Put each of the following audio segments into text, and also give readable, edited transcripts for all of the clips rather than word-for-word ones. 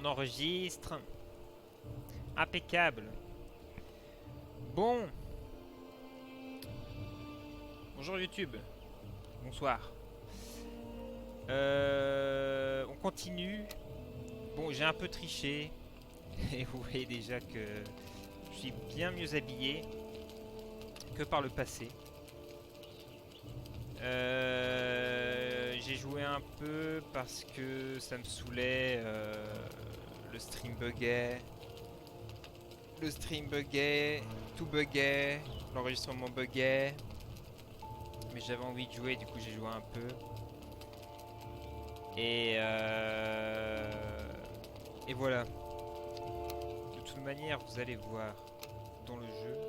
On enregistre. Impeccable. Bon. Bonjour YouTube. Bonsoir. On continue. Bon, j'ai un peu triché. Et vous voyez déjà que je suis bien mieux habillé que par le passé. J'ai joué un peu parce que ça me saoulait. Le stream buguait. Le stream buguait. Tout buguait. L'enregistrement buguait. Mais j'avais envie de jouer, du coup j'ai joué un peu. Et voilà. De toute manière, vous allez voir dans le jeu.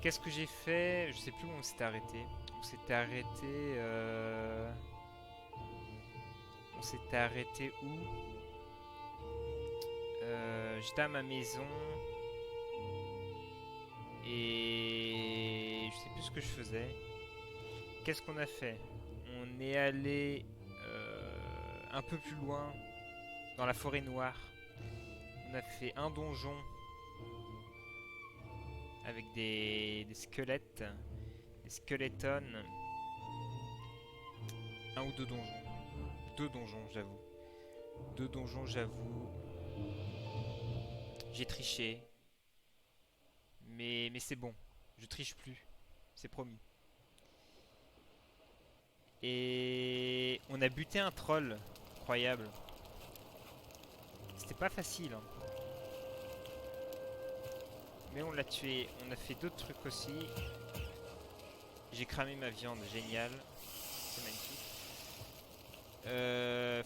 Qu'est-ce que j'ai fait? Je sais plus où on s'était arrêté. On s'était arrêté. On s'était arrêté où? J'étais à ma maison. Et je sais plus ce que je faisais. Qu'est-ce qu'on a fait? On est allé un peu plus loin dans la forêt noire. On a fait un donjon avec des squelettes, des skeletons. Un ou deux donjons. Deux donjons, j'avoue. Deux donjons, j'avoue. J'ai triché. Mais c'est bon. Je triche plus. C'est promis. Et on a buté un troll. Incroyable. C'était pas facile, hein. Mais on l'a tué. On a fait d'autres trucs aussi. J'ai cramé ma viande. Génial. C'est magnifique.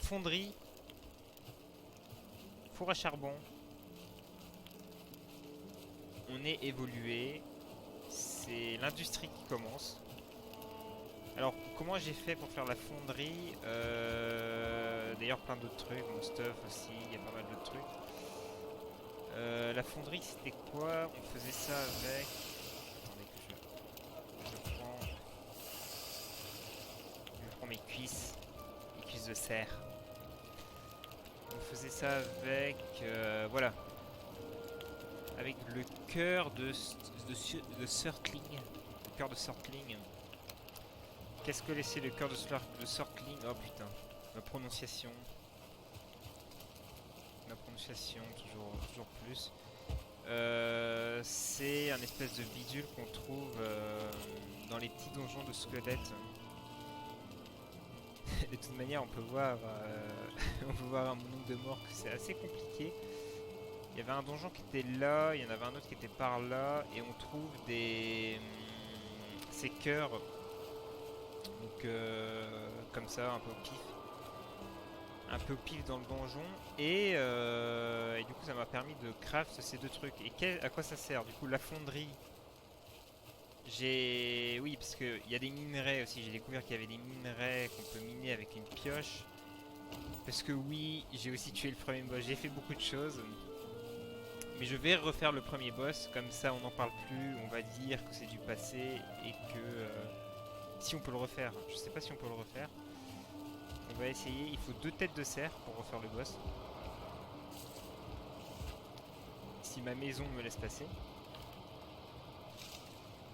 Fonderie. Four à charbon. On est évolué. C'est l'industrie qui commence. Alors, comment j'ai fait pour faire la fonderie? D'ailleurs, plein d'autres trucs. Mon stuff aussi. Il y a pas mal d'autres trucs. La fonderie, c'était quoi? On faisait ça avec... Attendez que je prends mes cuisses. Les cuisses de cerf. On faisait ça avec... voilà. Avec le cœur de Surtling. Le cœur de Surtling. Qu'est-ce que c'est le cœur de Surtling? Oh putain. Ma prononciation. Toujours plus. C'est un espèce de bidule qu'on trouve dans les petits donjons de squelettes. De toute manière, on peut voir, on peut voir un nombre de morts que c'est assez compliqué. Il y avait un donjon qui était là, il y en avait un autre qui était par là, et on trouve ces cœurs, donc comme ça, un peu au pif. Un peu au pif dans le donjon, et du coup ça m'a permis de craft ces deux trucs. Et à quoi ça sert? Du coup la fonderie, oui, parce qu'il y a des minerais aussi, j'ai découvert qu'il y avait des minerais qu'on peut miner avec une pioche. Parce que oui, j'ai aussi tué le premier boss, j'ai fait beaucoup de choses. Mais je vais refaire le premier boss, comme ça on n'en parle plus, on va dire que c'est du passé et que... si on peut le refaire, je sais pas si on peut le refaire. On va essayer, il faut 2 têtes de cerf pour refaire le boss. Si ma maison me laisse passer.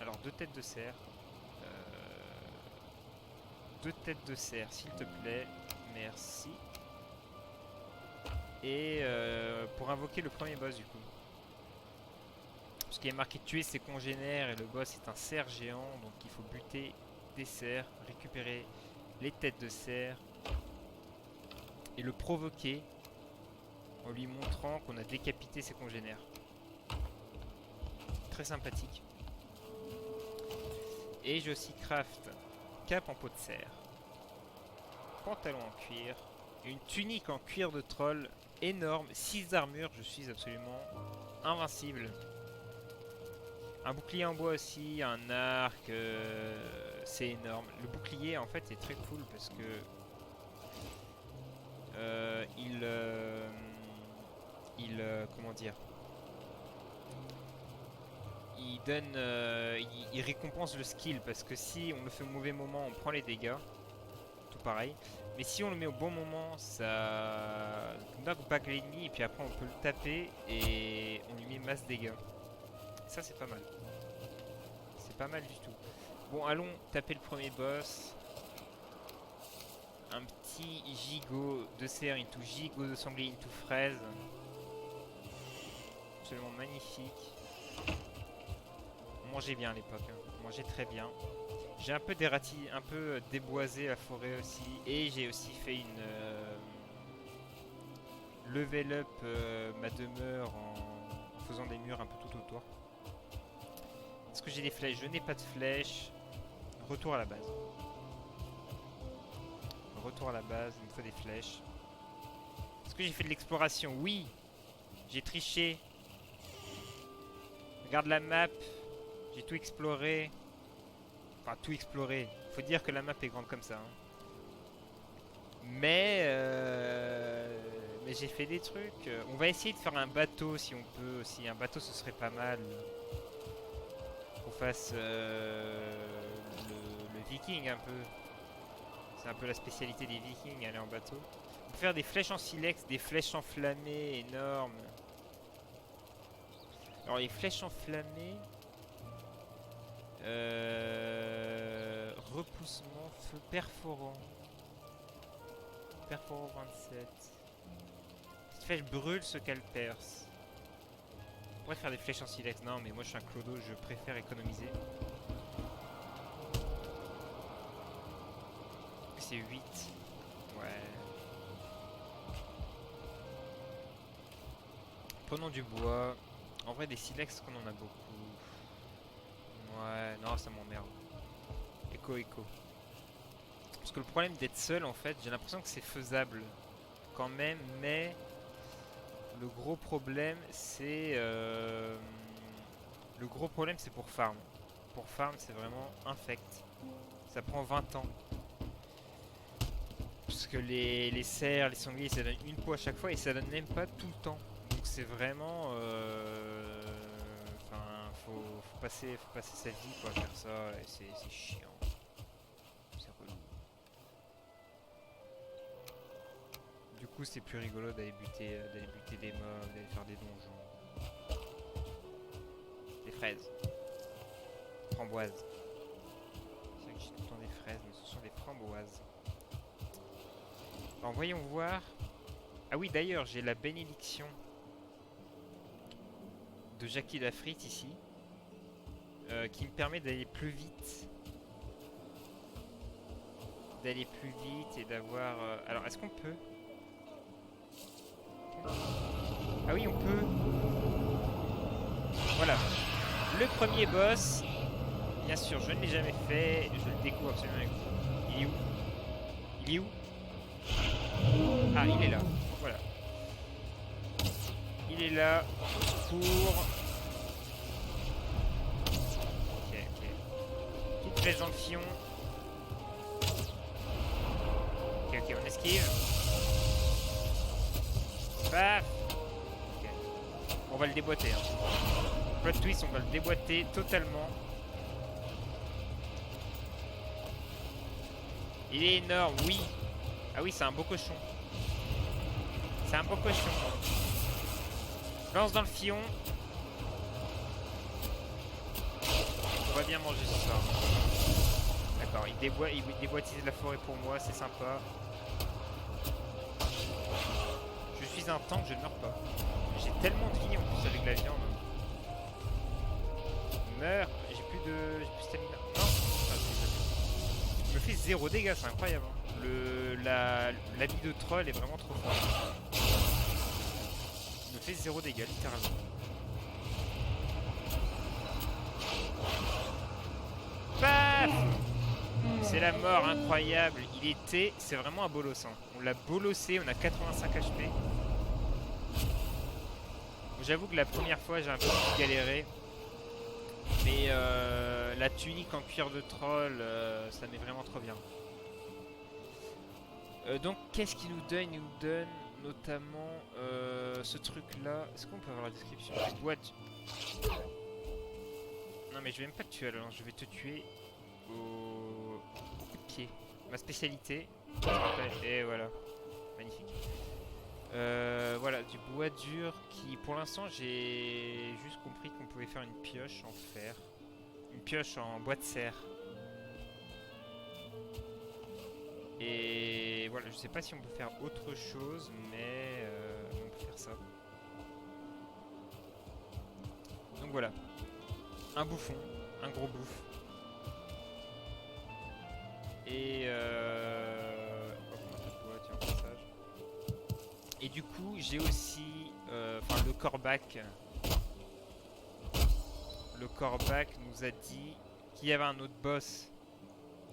Alors 2 têtes de cerf. 2 têtes de cerf s'il te plaît, merci. Et pour invoquer le premier boss du coup. Parce qu'il est marqué tuer ses congénères et le boss est un cerf géant, donc il faut buter des cerfs, récupérer les têtes de cerf et le provoquer en lui montrant qu'on a décapité ses congénères. Très sympathique. Et j'ai aussi craft cape en peau de cerf, pantalon en cuir, une tunique en cuir de troll énorme, 6 d'armure, je suis absolument invincible. Un bouclier en bois aussi, un arc, c'est énorme. Le bouclier en fait est très cool parce que comment dire, il donne, il récompense le skill parce que si on le fait au mauvais moment, on prend les dégâts, tout pareil. Mais si on le met au bon moment, ça knock back l'ennemi et puis après on peut le taper et on lui met masse dégâts. Ça c'est pas mal. C'est pas mal du tout. Bon, allons taper le premier boss. Un petit gigot de cerf into gigot de sanglier into fraise. Absolument magnifique. On mangeait bien à l'époque, hein. On mangeait très bien. J'ai un peu déboisé la forêt aussi. Et j'ai aussi fait une level up ma demeure en faisant des murs un peu tout autour. Est-ce que j'ai des flèches? Je n'ai pas de flèches. Retour à la base. Retour à la base, il me faut des flèches. Est-ce que j'ai fait de l'exploration? Oui. J'ai triché. Regarde la map. J'ai tout exploré. Enfin, tout exploré. Faut dire que la map est grande comme ça, hein. Mais j'ai fait des trucs. On va essayer de faire un bateau si on peut aussi. Un bateau, ce serait pas mal. Qu'on fasse le viking un peu. C'est un peu la spécialité des vikings, aller en bateau. On peut faire des flèches en silex, des flèches enflammées énormes. Alors les flèches enflammées... repoussement, feu perforant. Perforant 27. Cette flèche brûle ce qu'elle perce. On pourrait faire des flèches en silex. Non mais moi je suis un clodo, je préfère économiser. C'est 8. Ouais. Prenons du bois. En vrai, des silex, qu'on en a beaucoup. Ouais, non, ça m'emmerde. Écho. Parce que le problème d'être seul, en fait, j'ai l'impression que c'est faisable quand même, mais le gros problème, c'est pour farm. Pour farm, c'est vraiment infect. Ça prend 20 ans. Parce que les cerfs, les sangliers, ça donne une peau à chaque fois et ça donne même pas tout le temps. Donc c'est vraiment... Enfin, faut passer sa vie quoi, à faire ça et c'est chiant. C'est relou. Du coup c'est plus rigolo d'aller buter des mobs, d'aller faire des donjons. Des fraises. Framboises. C'est vrai que j'ai tout le temps des fraises, mais ce sont des framboises. Alors voyons voir. Ah oui d'ailleurs j'ai la bénédiction de Jackie Lafrite ici qui me permet d'aller plus vite. Et d'avoir... Alors est-ce qu'on peut? Ah oui on peut. Voilà. Le premier boss. Bien sûr je ne l'ai jamais fait. Je le découvre absolument avec vous. Il est où? Il est où? Ah, il est là. Voilà. Il est là pour... Ok. Petite flèche dans le fion. Ok, on esquive. Paf. Ok. On va le déboîter. Hein. Plot twist, on va le déboîter totalement. Il est énorme, oui. Ah oui, c'est un beau cochon. C'est un beau cochon. Lance dans le fion. On va bien manger ce soir. D'accord, il déboîtise la forêt pour moi, c'est sympa. Je suis un tank, je ne meurs pas. J'ai tellement de vie en plus avec la viande. Meurs. J'ai plus de stamina. Non. Je me fais 0 dégâts, c'est incroyable. La vie de troll est vraiment trop forte. Il me fait 0 dégâts, littéralement. Paf. C'est la mort, incroyable. C'est vraiment un bolos. Hein. On l'a bolossé, on a 85 HP. J'avoue que la première fois, j'ai un peu galéré. Mais la tunique en cuir de troll, ça m'est vraiment trop bien. Donc qu'est-ce qu'il nous donne? Il nous donne notamment ce truc là. Est-ce qu'on peut avoir la description? Boîte. Non mais je vais même pas te tuer alors, je vais te tuer au coup de pied. Ma spécialité. Et voilà. Magnifique. Voilà, du bois dur qui, pour l'instant, j'ai juste compris qu'on pouvait faire une pioche en fer. Une pioche en bois de serre. Et voilà, je sais pas si on peut faire autre chose, mais on peut faire ça. Donc voilà, un bouffon, un gros bouffe. Et et du coup, j'ai aussi le corbac. Le corbac nous a dit qu'il y avait un autre boss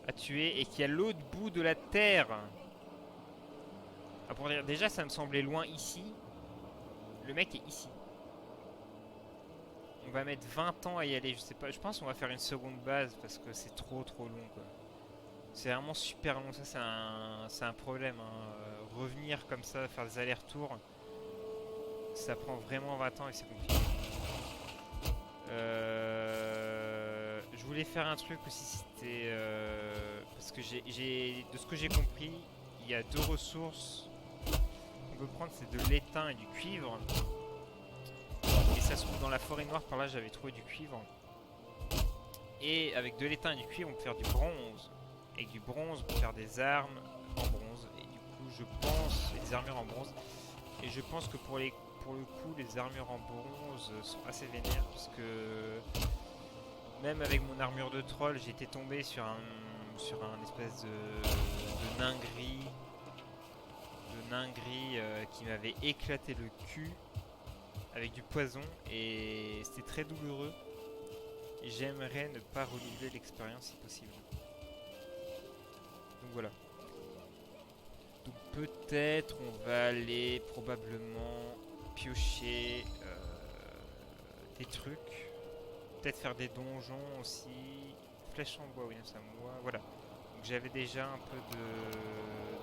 à tuer et qui est à l'autre bout de la terre. Ah, pour dire, déjà, ça me semblait loin ici. Le mec est ici. On va mettre 20 ans à y aller, je sais pas. Je pense qu'on va faire une seconde base parce que c'est trop long quoi. C'est vraiment super long, ça c'est un problème. Hein. Revenir comme ça, faire des allers-retours, ça prend vraiment 20 ans et c'est compliqué. Je voulais faire un truc aussi, c'était... parce que de ce que j'ai compris, il y a deux ressources qu'on peut prendre, c'est de l'étain et du cuivre. Et ça se trouve dans la forêt noire, par là j'avais trouvé du cuivre. Et avec de l'étain et du cuivre, on peut faire du bronze. Avec du bronze, on peut faire des armes en bronze. Et du coup, je pense... Et des armures en bronze. Et je pense que pour le coup, les armures en bronze sont assez vénères. Parce que... Même avec mon armure de troll, j'étais tombé sur un espèce de nain gris. Qui m'avait éclaté le cul. Avec du poison. Et c'était très douloureux. Et j'aimerais ne pas renouveler l'expérience si possible. Donc voilà. Donc peut-être on va aller probablement piocher des trucs. Peut-être faire des donjons aussi. Flèche en bois, oui, ça moi. Voilà. Donc j'avais déjà un peu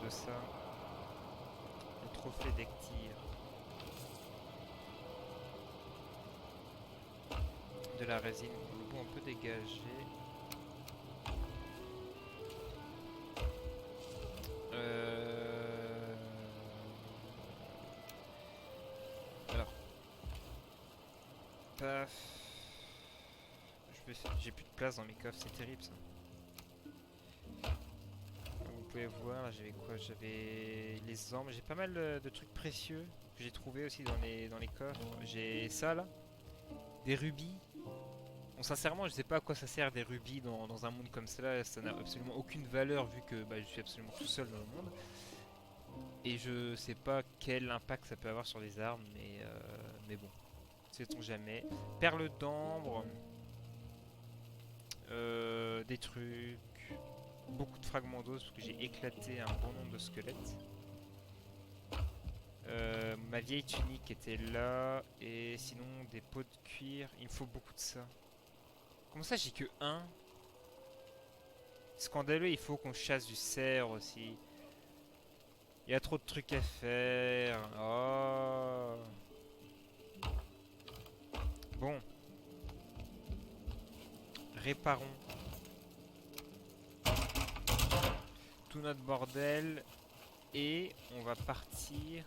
de ça. Le trophée d'Ectyr. De la résine pour un peu dégager. Alors. Paf. J'ai plus de place dans mes coffres, c'est terrible ça. Comme vous pouvez voir, j'avais quoi? J'avais les armes, j'ai pas mal de trucs précieux que j'ai trouvé aussi dans les coffres. J'ai ça là, des rubis. Bon, sincèrement, je sais pas à quoi ça sert des rubis dans un monde comme cela. Ça n'a absolument aucune valeur vu que je suis absolument tout seul dans le monde. Et je sais pas quel impact ça peut avoir sur les armes, mais bon, sait-on jamais. Perles d'ambre, des trucs, beaucoup de fragments d'os parce que j'ai éclaté un bon nombre de squelettes. Ma vieille tunique était là, et sinon des pots de cuir, il me faut beaucoup de ça. Comment ça j'ai que un? Scandaleux, il faut qu'on chasse du cerf aussi. Il y a trop de trucs à faire. Oh. Bon. Réparons tout notre bordel. Et on va partir...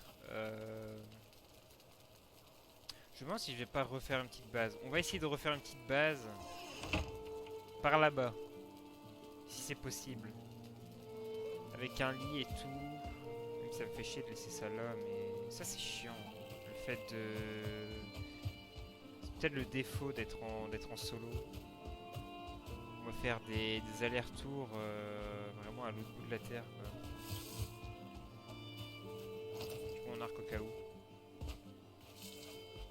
Je me demande si je vais pas refaire une petite base. On va essayer de refaire une petite base. Par là-bas. Si c'est possible. Avec un lit et tout. Même si ça me fait chier de laisser ça là, mais ça c'est chiant. Le fait de... C'est peut-être le défaut d'être en solo. On va faire des allers-retours vraiment à l'autre bout de la terre, quoi. Je prends mon arc au cas où.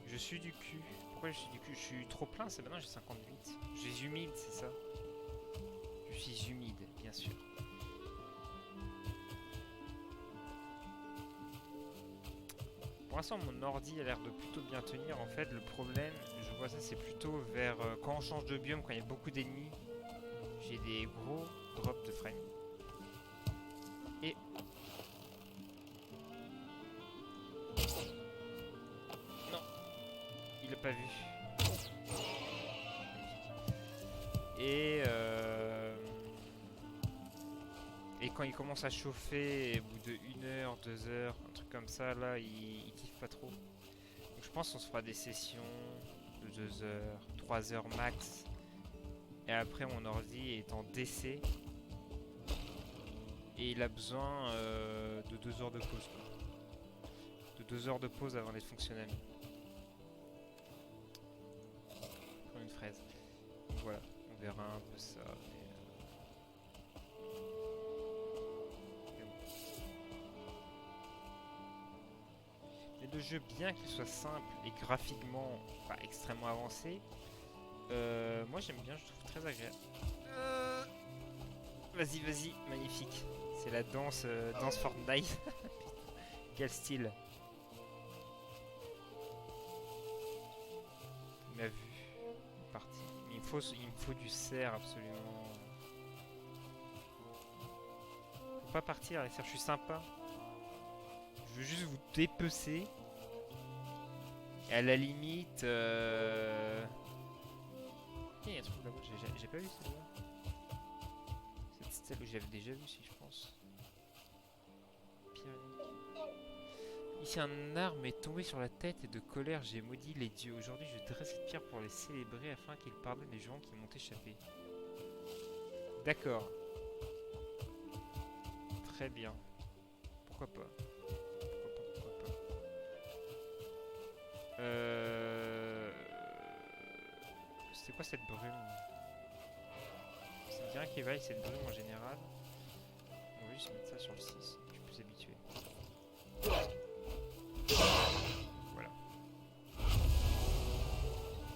Je suis du cul. Pourquoi je suis du cul? Je suis trop plein, c'est maintenant j'ai 58. Je suis humide, c'est ça? Je suis humide, bien sûr. Pour l'instant, mon ordi a l'air de plutôt bien tenir. En fait, le problème, je vois ça, c'est plutôt vers quand on change de biome, quand il y a beaucoup d'ennemis. J'ai des gros drops de frame. Et... Non, il l'a pas vu. Et quand il commence à chauffer, au bout de 1 heure, 2 heures, un truc comme ça, là, il kiffe pas trop. Donc je pense qu'on se fera des sessions de 2 heures, 3 heures max. Et après mon ordi est en DC. Et il a besoin de 2 heures de pause, quoi. De 2 heures de pause avant d'être fonctionnel. Comme une fraise. Donc voilà, on verra un peu ça. Mais le jeu, bien qu'il soit simple et graphiquement pas extrêmement avancé, moi j'aime bien, je trouve très agréable. Vas-y, vas-y, magnifique. C'est la danse, danse Fortnite. Quel style. Il m'a vu. Il est parti. Il me faut du cerf absolument. Faut pas partir, les cerfs, je suis sympa. Je veux juste vous dépecer. Et à la limite. Il y a un truc là-bas, j'ai pas vu celle-là. Cette stèle, j'avais déjà vu si je pense. Pyrénées. Ici un arbre m'est tombé sur la tête et de colère j'ai maudit les dieux. Aujourd'hui je dresse cette pierre pour les célébrer afin qu'ils pardonnent les gens qui m'ont échappé. D'accord. Très bien. Pourquoi pas. Pourquoi pas. C'était quoi cette brume? C'est bien qu'il vaille cette brume en général. On va juste mettre ça sur le 6, je suis plus habitué. Voilà.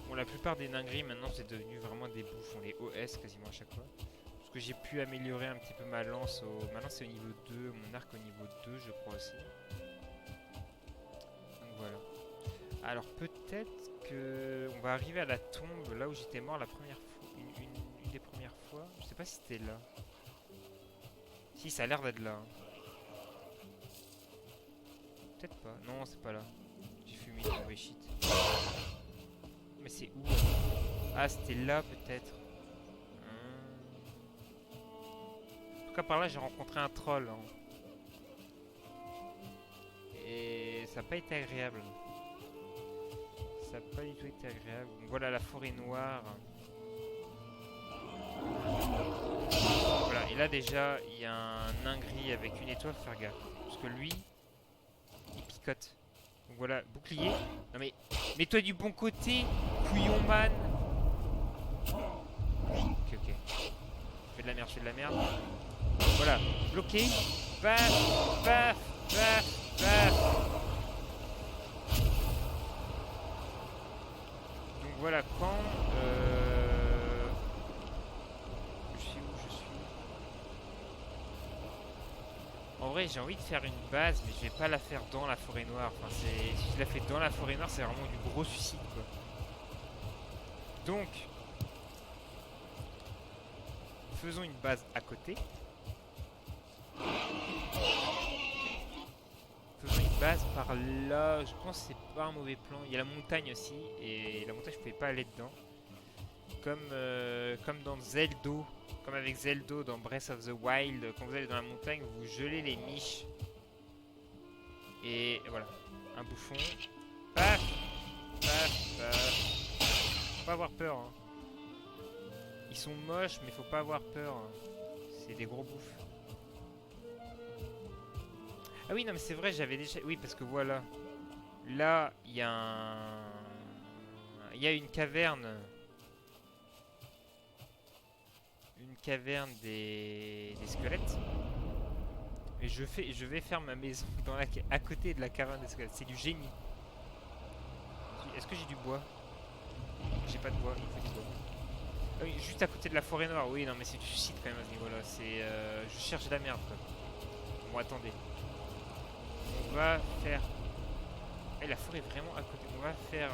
Bon, la plupart des dingueries maintenant c'est devenu vraiment des bouffes. On les OS quasiment à chaque fois. Parce que j'ai pu améliorer un petit peu ma lance au... Maintenant c'est au niveau 2, mon arc au niveau 2 je crois aussi. Donc voilà. Alors peut-être que on va arriver à la tombe là où j'étais mort la première fois. Une des premières fois. Je sais pas si c'était là. Si, ça a l'air d'être là. Hein. Peut-être pas. Non, c'est pas là. J'ai fumé du mauvais shit. Mais c'est où? Ah, c'était là peut-être. En tout cas, par là, j'ai rencontré un troll. Hein. Et ça n'a pas été agréable. Ça n'a pas du tout été agréable. Donc voilà la forêt noire. Voilà, et là déjà, il y a un nain gris avec une étoile, faut faire gaffe. Parce que lui, il picote. Donc voilà, bouclier. Non mais, mets-toi du bon côté, couillon man. Ok, ok. Je fais de la merde, je fais de la merde. Voilà, bloqué. Paf, paf, paf, paf. Donc voilà, quand... Je suis où? Je suis... En vrai, j'ai envie de faire une base, mais je vais pas la faire dans la forêt noire. Enfin, si je la fais dans la forêt noire, c'est vraiment du gros suicide, quoi. Donc, faisons une base à côté. Faisons une base par là. Je pense que c'est pas un mauvais plan. Il y a la montagne aussi, et la montagne, je pouvais pas aller dedans. Comme dans Zelda, comme avec Zelda dans Breath of the Wild, quand vous allez dans la montagne, vous gelez les niches. Et voilà, un bouffon. Paf, paf, paf. Faut pas avoir peur. Hein. Ils sont moches, mais faut pas avoir peur. Hein. C'est des gros bouffes. Ah oui, non, mais c'est vrai, j'avais déjà. Oui, parce que voilà. Là, il y a un. Il y a une caverne. Une caverne des squelettes. Et je vais faire ma maison dans à côté de la caverne des squelettes. C'est du génie. Est-ce que j'ai du bois? J'ai pas de bois, il faut du bois. Ah oui, juste à côté de la forêt noire. Oui, non, mais c'est du suicide quand même à ce niveau-là. C'est, je cherche de la merde, quoi. Bon, attendez. On va faire... Eh, la forêt est vraiment à côté. On va faire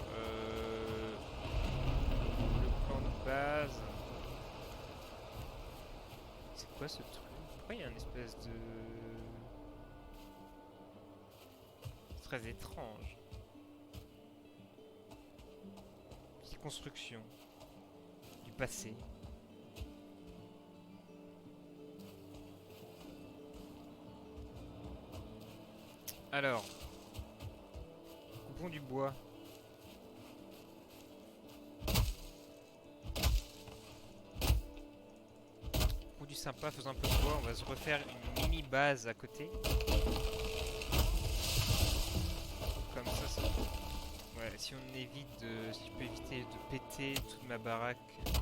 le plan de base. C'est quoi ce truc? Pourquoi il y a une espèce de... C'est très étrange. Petite construction. Du passé. Alors, coupons du bois. Coupons du sympa, faisons un peu de bois. On va se refaire une mini base à côté. Comme ça. Ouais, si on évite de... Si je peux éviter de péter toute ma baraque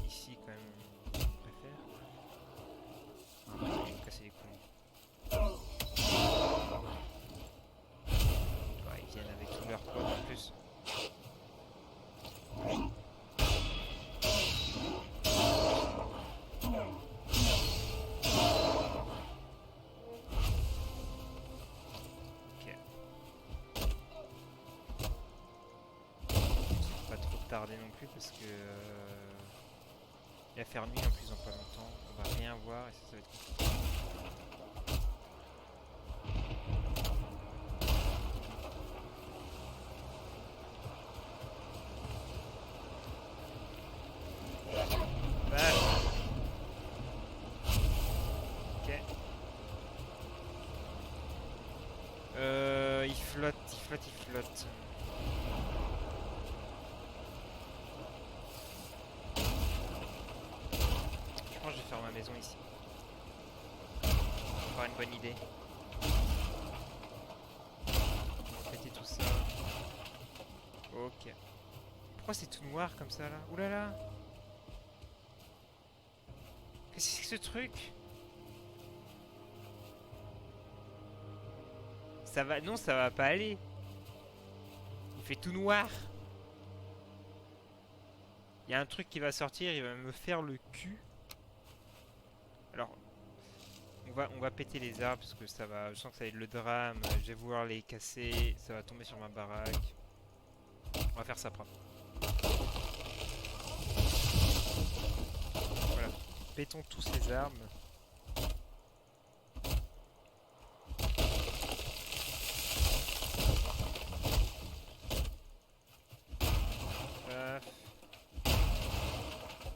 ici quand même, je préfère. Ah, ils vont me casser les couilles. Ouais, ils viennent avec tout leur poids en plus. Tarder non plus parce que il va faire nuit en plus dans pas longtemps, on va rien voir et ça va être compliqué. Bah. Ok. Il flotte, il flotte, il flotte. Je vais faire ma maison ici. Ça paraît une bonne idée. On va péter tout ça. Ok. Pourquoi c'est tout noir comme ça là? Ouh là là! Qu'est-ce que c'est que ce truc? Ça va... Non, ça va pas aller. Il fait tout noir. Il y a un truc qui va sortir, il va me faire le cul. Alors, on va péter les arbres parce que ça va, je sens que ça va être le drame. Je vais vouloir les casser, ça va tomber sur ma baraque. On va faire ça propre. Voilà, pétons tous ces arbres.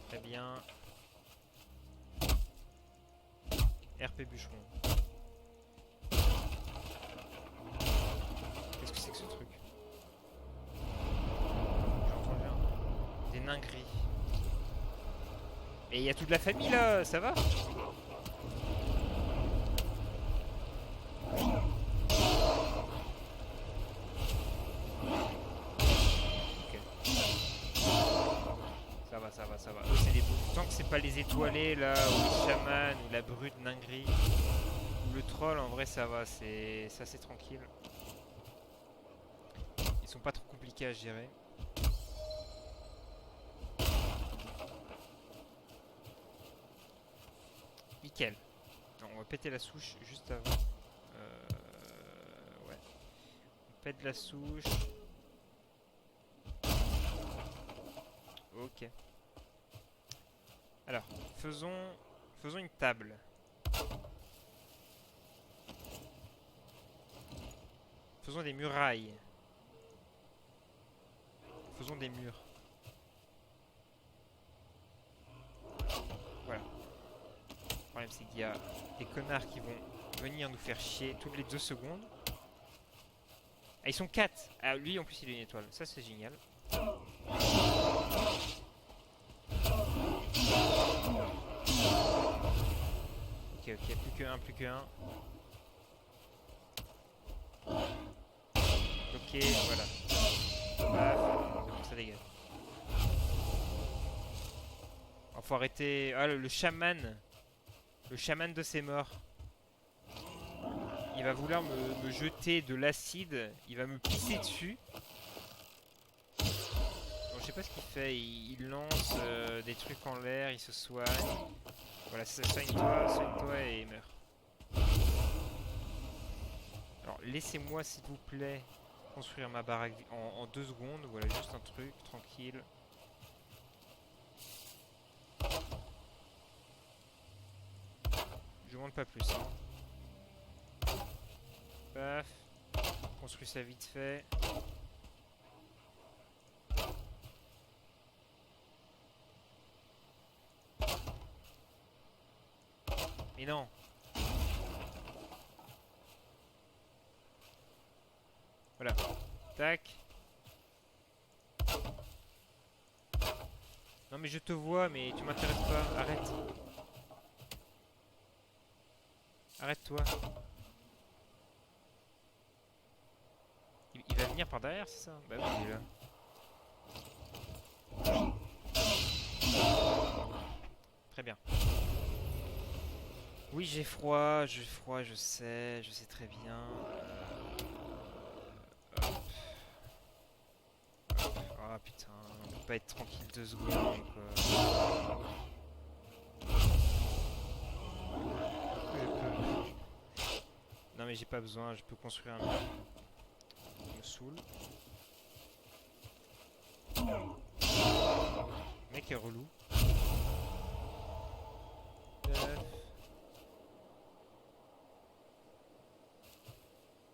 Très bien. RP bûcheron. Qu'est-ce que c'est que ce truc? J'entends bien. Des nains gris. Et il y a toute la famille là, ça va? Ça va. C'est des beaux. Tant que c'est pas les étoilés là, ou les chamans, ou la brute nain gris, ou le troll, en vrai ça va, c'est assez tranquille. Ils sont pas trop compliqués à gérer. Nickel. Non, on va péter la souche juste avant. Ouais. On pète la souche. Ok. Alors, faisons une table. Faisons des murailles. Faisons des murs. Voilà. Le problème c'est qu'il y a des connards qui vont venir nous faire chier toutes les 2 secondes. Ah, ils sont 4. Ah, lui en plus il est une étoile. Ça c'est génial. Ok, plus que un, plus que un. Ok, voilà. Ah, c'est bon, ça dégage. Oh, faut arrêter. Ah, le chaman. Le chaman de ses morts. Il va vouloir me jeter de l'acide. Il va me pisser dessus. Bon, je sais pas ce qu'il fait. Il lance des trucs en l'air. Il se soigne. Voilà, soigne-toi et meurs. Alors, laissez-moi, s'il vous plaît, construire ma baraque en 2 secondes. Voilà, juste un truc, tranquille. Je demande pas plus. Hein. Paf. Construis ça vite fait. Mais non. Voilà. Tac. Non mais je te vois, mais tu m'intéresses pas. Arrête. Arrête-toi. Il va venir par derrière, c'est ça? Bah oui, il est là. Très bien. Oui, j'ai froid, je sais très bien. Ah putain, on peut pas être tranquille 2 secondes quoi. Non mais j'ai pas besoin, je peux construire un mur. Il me saoule. Le mec est relou.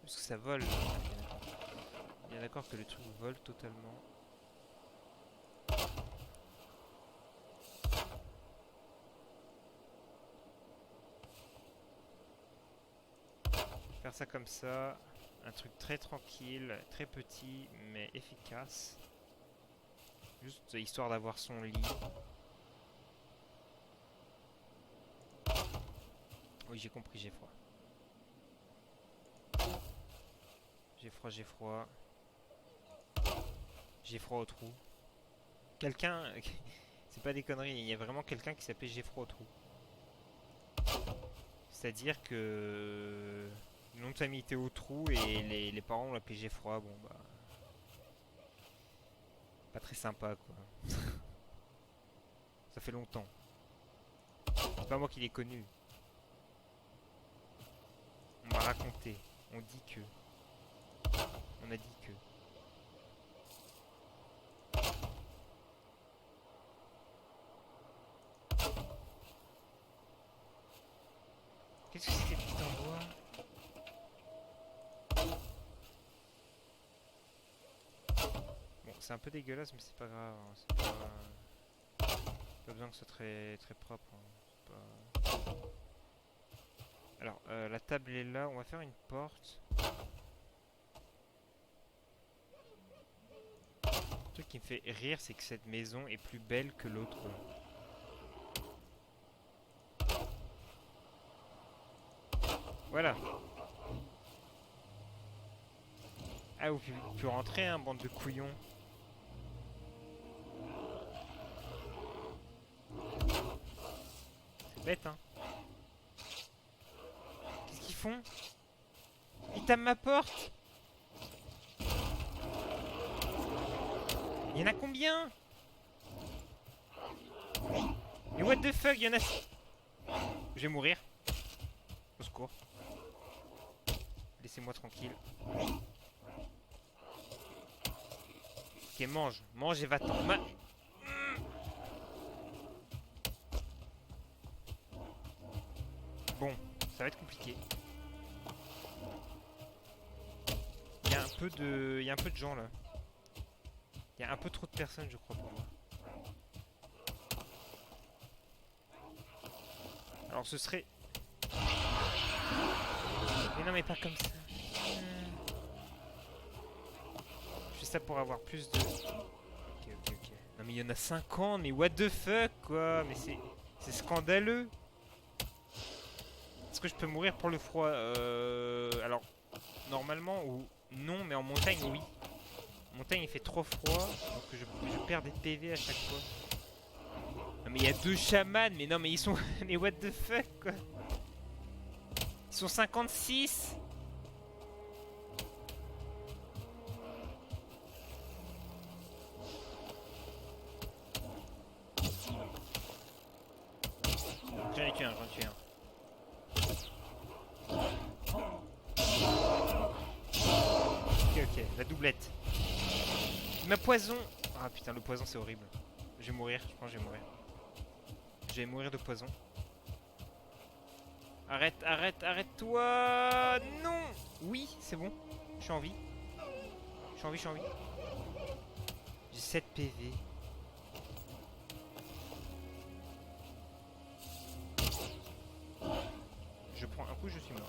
Parce que ça vole. Bien d'accord que le truc vole totalement. Faire ça comme ça. Un truc très tranquille, très petit, mais efficace. Juste histoire d'avoir son lit. Oui, j'ai compris, j'ai froid. J'ai froid, j'ai froid. J'ai froid au trou. Quelqu'un... C'est pas des conneries, il y a vraiment quelqu'un qui s'appelait J'ai froid au trou. C'est-à-dire que... Le nom de famille était au trou et les parents l'ont appelé Geffroy. Bon bah... Pas très sympa quoi. Ça fait longtemps. C'est pas moi qui l'ai connu. On m'a raconté. On dit que... On a dit que... Qu'est-ce que c'était petit en bois? Bon, c'est un peu dégueulasse, mais c'est pas grave. Hein. C'est pas besoin que ce soit très, très propre. Hein. Pas... Alors, la table est là. On va faire une porte. Le truc qui me fait rire, c'est que cette maison est plus belle que l'autre. Voilà. Ah, vous pouvez rentrer, hein, bande de couillons. C'est bête, hein. Qu'est-ce qu'ils font? Ils tapent ma porte. Il y en a combien? Mais what the fuck, il y en a... Je vais mourir. Au secours. Laissez-moi tranquille. Ok, mange. Mange et va-t'en. Bon, ça va être compliqué. Il y a un peu de... Il y a un peu de gens, là. Il y a un peu trop de personnes, je crois, pour moi. Alors, ce serait... Mais non, mais pas comme ça. Je fais ça pour avoir plus de... Ok. Non, mais il y en a 50, mais what the fuck, quoi. Mais c'est scandaleux. Est-ce que je peux mourir pour le froid? Alors, normalement, ou non, mais en montagne, oui. En montagne, il fait trop froid, donc je perds des PV à chaque fois. Non, mais il y a 2 chamans, mais non, mais ils sont... mais what the fuck, quoi. Ils sont 56. J'en ai tué un. Ok, la doublette. Ma poison. Ah putain, le poison c'est horrible. Je vais mourir, je pense que je vais mourir. Je vais mourir de poison. Arrête-toi. Non. Oui, c'est bon. Je suis en vie. Je suis en vie. J'ai 7 PV. Je prends un coup, je suis mort.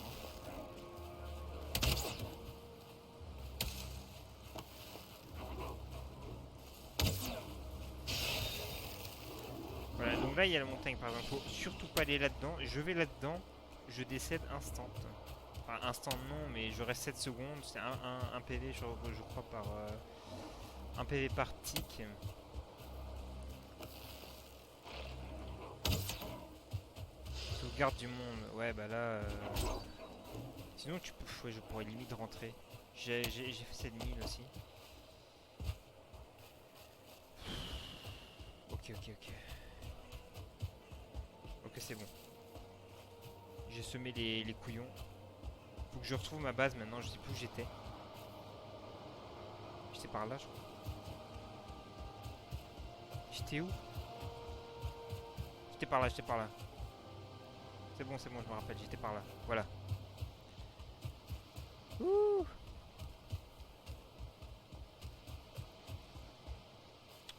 là, il y a la montagne, par exemple. Faut surtout pas aller là-dedans. Je vais là-dedans, je décède instant. Enfin, instant non, mais je reste 7 secondes. C'est un PV, je crois, par... un PV par tick. Sauvegarde du monde. Ouais, bah là... Sinon, tu peux... Ouais, je pourrais limite rentrer. J'ai fait cette mine aussi. Ok. Ok, c'est bon. J'ai semé les couillons. Faut que je retrouve ma base maintenant, je sais plus où j'étais. J'étais par là, je crois. J'étais où? J'étais par là. C'est bon, je me rappelle, j'étais par là. Voilà. Ouh.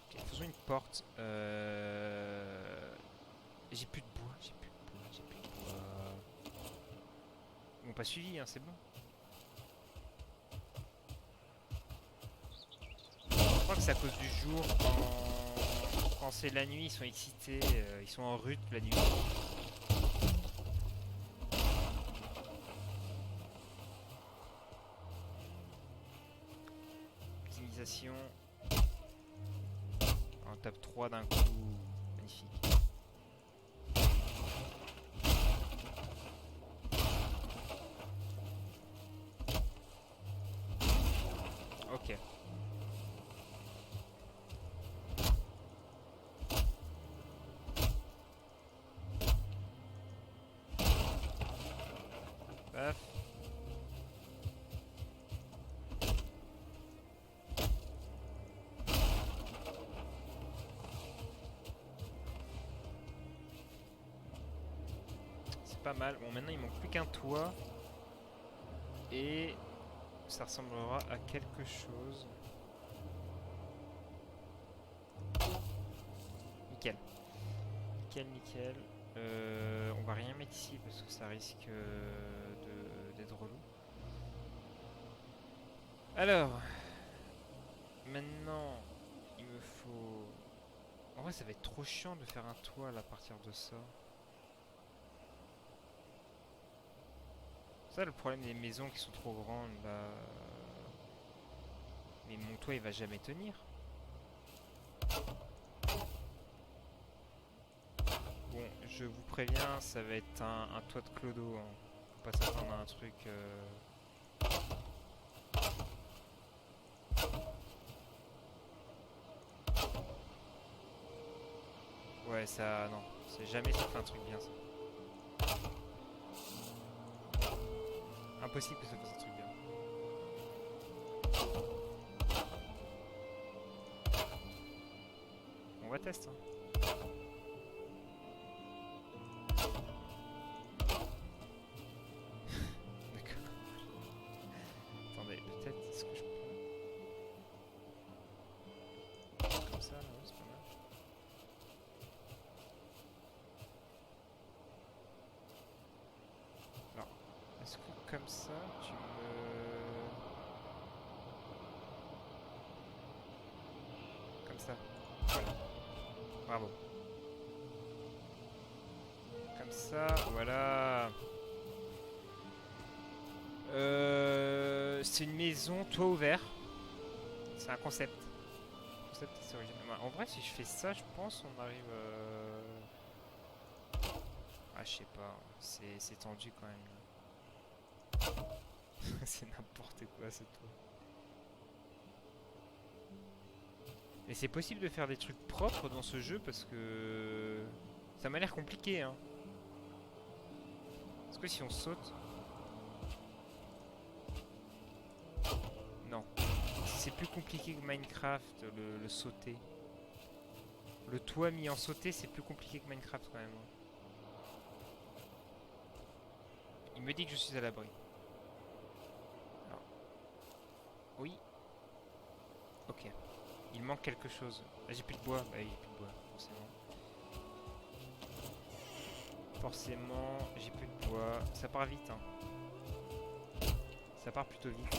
Ok, faisons une porte. J'ai plus de bois, Ils m'ont pas suivi, hein, c'est bon. Je crois que c'est à cause du jour. Quand c'est la nuit, ils sont excités. Ils sont en rut la nuit. Optimisation. On tape 3 d'un coup. Magnifique. Ok. Paf. C'est pas mal. Bon, maintenant il manque plus qu'un toit. Et ça ressemblera à quelque chose. Nickel. Nickel. On va rien mettre ici parce que ça risque d'être relou. Alors, maintenant, il me faut... En vrai, ça va être trop chiant de faire un toit là, à partir de ça. Ça, le problème des maisons qui sont trop grandes là. Mais mon toit, il va jamais tenir. Bon, je vous préviens, ça va être un toit de clodo. Hein. Faut pas s'attendre à un truc... Ouais, ça... Non, c'est jamais ça fait un truc bien, ça. Impossible que ça fasse un truc bien. On va tester. Hein. D'accord. Attendez, peut-être est-ce que je peux... Comme ça, là, ouais, c'est pas mal. Alors, est-ce que comme ça, tu me... Comme ça. Voilà. Bravo. Comme ça, voilà. C'est une maison, toit ouvert. C'est un concept. Concept assez original. Bah, en vrai, si je fais ça, je pense on arrive... Ah, je sais pas. C'est tendu quand même. C'est n'importe quoi, ce toit. Et c'est possible de faire des trucs propres dans ce jeu parce que... Ça m'a l'air compliqué, hein. Est-ce que si on saute... Non. C'est plus compliqué que Minecraft, le sauter. Le toit mis en sauter, c'est plus compliqué que Minecraft quand même. Il me dit que je suis à l'abri. Alors. Oui. Ok. Il manque quelque chose. Ah, j'ai plus de bois. Bah oui, j'ai plus de bois, forcément. Forcément, j'ai plus de bois. Ça part vite, hein. Ça part plutôt vite.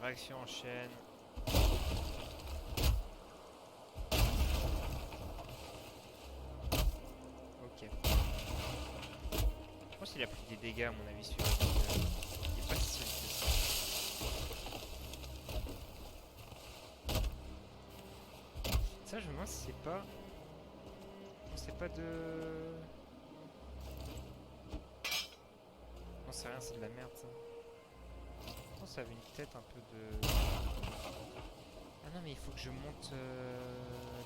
réaction en chaîne. Ok. Je pense qu'il a pris des dégâts à mon avis celui-là. Il est pas si solide que ça. Ça je me demande si c'est pas... C'est pas de... Non c'est rien, c'est de la merde ça. Je pense que ça avait une tête un peu de... Ah non mais il faut que je monte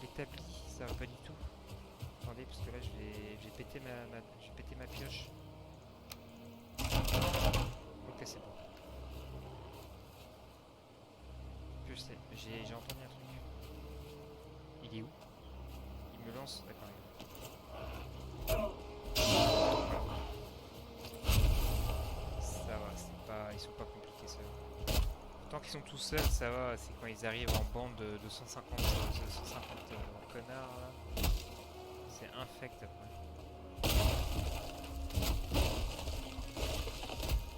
l'établi, ça va pas du tout. Attendez parce que là j'ai pété j'ai pété ma pioche. Ok c'est bon. Je sais, j'ai entendu un truc. Il est où? Il me lance, d'accord. Ça va, c'est pas, ils sont pas compliqués ceux-là. Tant qu'ils sont tout seuls, ça va. C'est quand ils arrivent en bande de 150, 250 connards là. C'est infect après.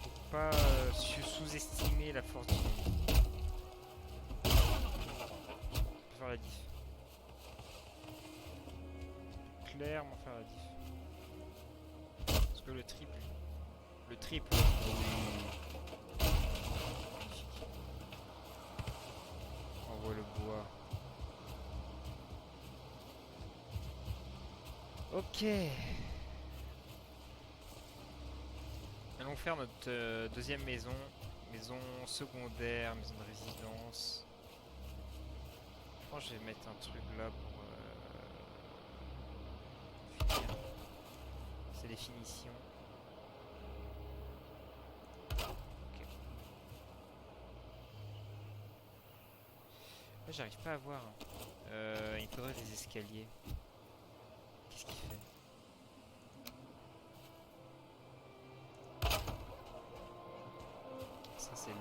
Faut pas sous-estimer la force du ennemi. On peut faire la diff. Clairement faire la diff. Parce que le triple. Le triple. Envoie le bois. Ok. Allons faire notre deuxième maison. Maison secondaire, maison de résidence. Je pense que je vais mettre un truc là pour finir. C'est les finitions. Ok. Là j'arrive pas à voir. Il faudrait des escaliers. Qu'est-ce qu'il fait? Ça c'est le...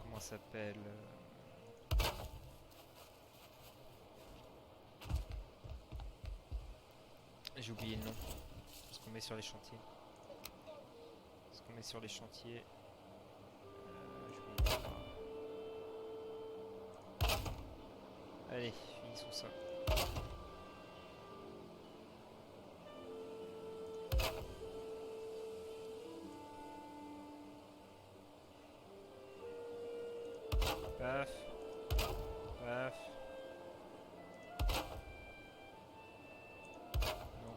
Comment ça s'appelle? J'ai oublié le nom. Ce qu'on met sur les chantiers. Ce qu'on met sur les chantiers. J'oublie. Allez, finissons ça. Paf. Paf. Non.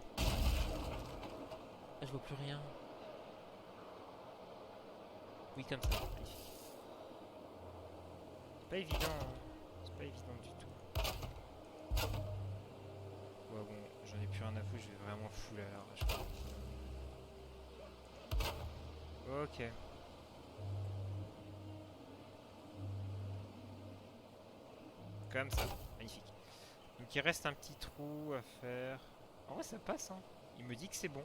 Ah, je vois plus rien. Oui, comme ça. Magnifique. C'est pas évident. Hein. C'est pas évident du tout. Ouais, bon, j'en ai plus rien à foutre. Je vais vraiment full à l'arrache. Ok. Comme ça. Magnifique. Donc il reste un petit trou à faire. En vrai ça passe hein. Il me dit que c'est bon.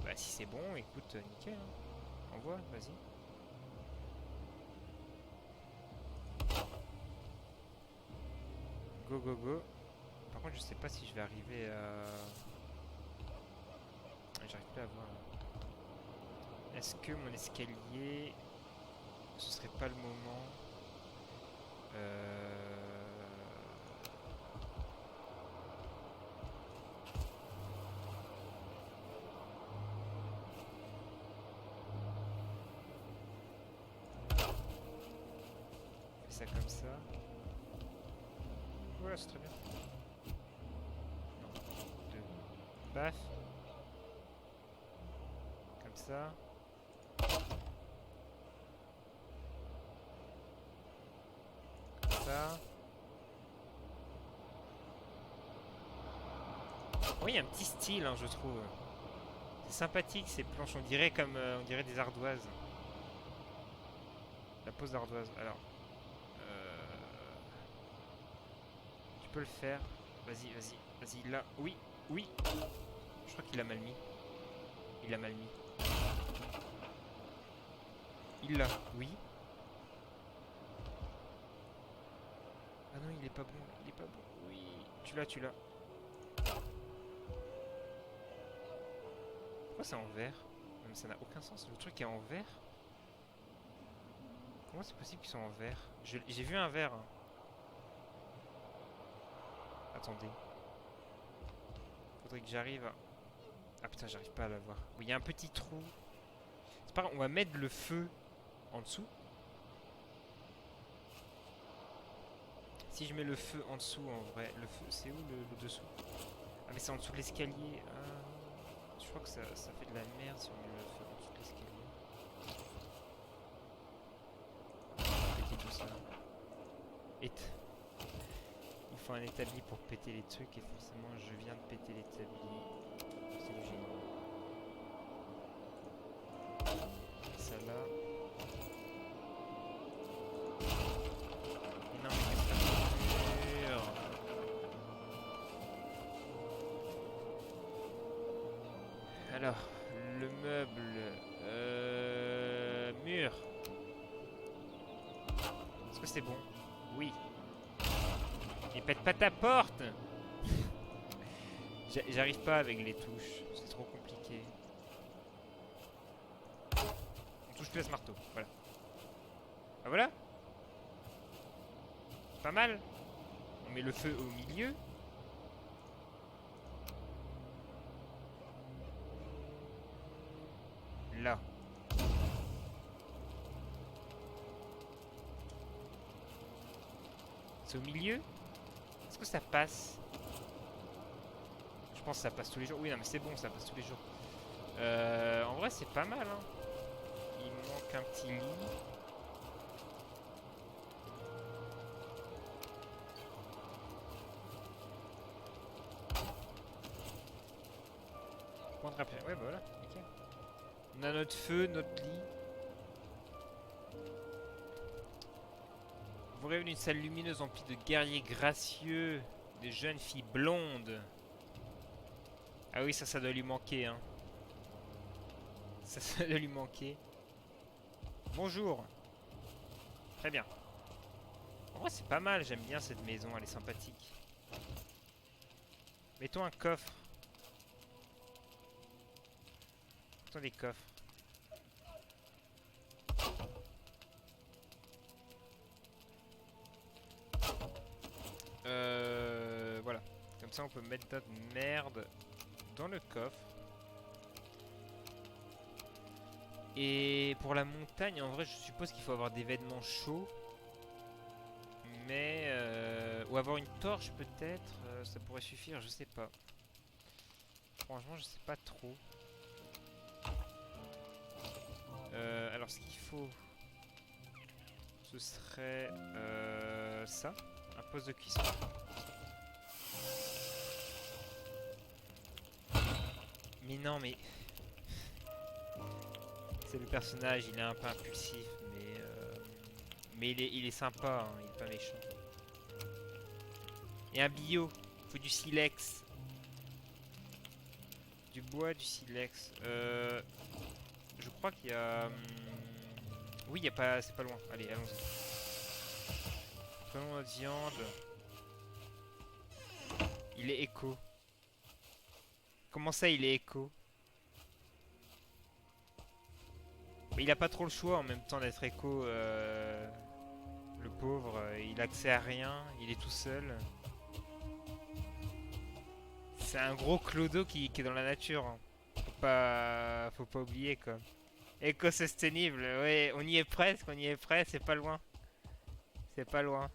Bah si c'est bon, écoute, nickel. Hein. Envoie, vas-y. Go go go. Par contre je sais pas si je vais arriver à... J'arrive plus à voir. Est-ce que mon escalier... Ce serait pas le moment... Comme ça. Voilà, c'est très bien. Non, deux. Paf. Comme ça. Comme ça. Oui, il y a un petit style, hein, je trouve. C'est sympathique ces planches, on dirait comme on dirait des ardoises. La pose d'ardoise. Alors. Tu peux le faire. Vas-y, vas-y, vas-y, là. Oui, oui. Je crois qu'il a mal mis. Il a mal mis. Il l'a, oui. Ah non, il est pas bon, il est pas bon. Oui, tu l'as, tu l'as. Pourquoi c'est en vert? mais ça n'a aucun sens. Le truc est en vert. Comment c'est possible qu'ils soient en vert? J'ai vu un vert. Hein. Attendez. Faudrait que j'arrive à... Ah putain, j'arrive pas à la voir. Il y a un petit trou. C'est pas grave, on va mettre le feu en dessous. Si je mets le feu en dessous, en vrai, le feu, c'est où le dessous? Ah mais c'est en dessous de l'escalier. Ah, je crois que ça fait de la merde si on met le feu en dessous de l'escalier. Péter tout ça. Il faut un établi pour péter les trucs et forcément je viens de péter l'établi. C'est le génie. Ça là. Et non mais qu'est-ce que ça fait? Alors, le meuble... mur. Est-ce que c'est bon? Oui. Et pète pas ta porte. J'arrive pas avec les touches, c'est trop compliqué. On touche plus à ce marteau, voilà. Ah voilà. C'est pas mal. On met le feu au milieu. Là. C'est au milieu? Est-ce que ça passe? Je pense que ça passe tous les jours. Oui, non, mais c'est bon, ça passe tous les jours. En vrai, c'est pas mal. Hein. Il me manque un petit lit. Ouais, bah voilà, nickel. On a notre feu, notre lit. Vous rêvez d'une salle lumineuse emplie de guerriers gracieux, des jeunes filles blondes. Ah oui, ça doit lui manquer, hein. Ça doit lui manquer. Bonjour. Très bien. En vrai, c'est pas mal, j'aime bien cette maison, elle est sympathique. Mettons un coffre. Mettons des coffres. Voilà. Comme ça, on peut mettre notre merde dans le coffre. Et pour la montagne, en vrai, je suppose qu'il faut avoir des vêtements chauds. Mais... ou avoir une torche, peut-être. Ça pourrait suffire, je sais pas. Franchement, je sais pas trop. Alors, ce qu'il faut... Ce serait... ça. Un poste de cuisson. Mais non, mais... C'est le personnage, il est un peu impulsif, mais il est sympa, hein, il est pas méchant. Et un bio, faut du silex. Du bois, du silex. Je crois qu'il y a... Oui, il y a pas... c'est pas loin. Allez, allons-y. Prenons notre viande. Il est éco. Comment ça, il est éco? Mais il a pas trop le choix en même temps d'être éco. Le pauvre, il a accès à rien, il est tout seul. C'est un gros clodo qui est dans la nature. Hein. Faut pas oublier quoi. Éco-sostenible, ouais, on y est presque, c'est pas loin. C'est pas loin.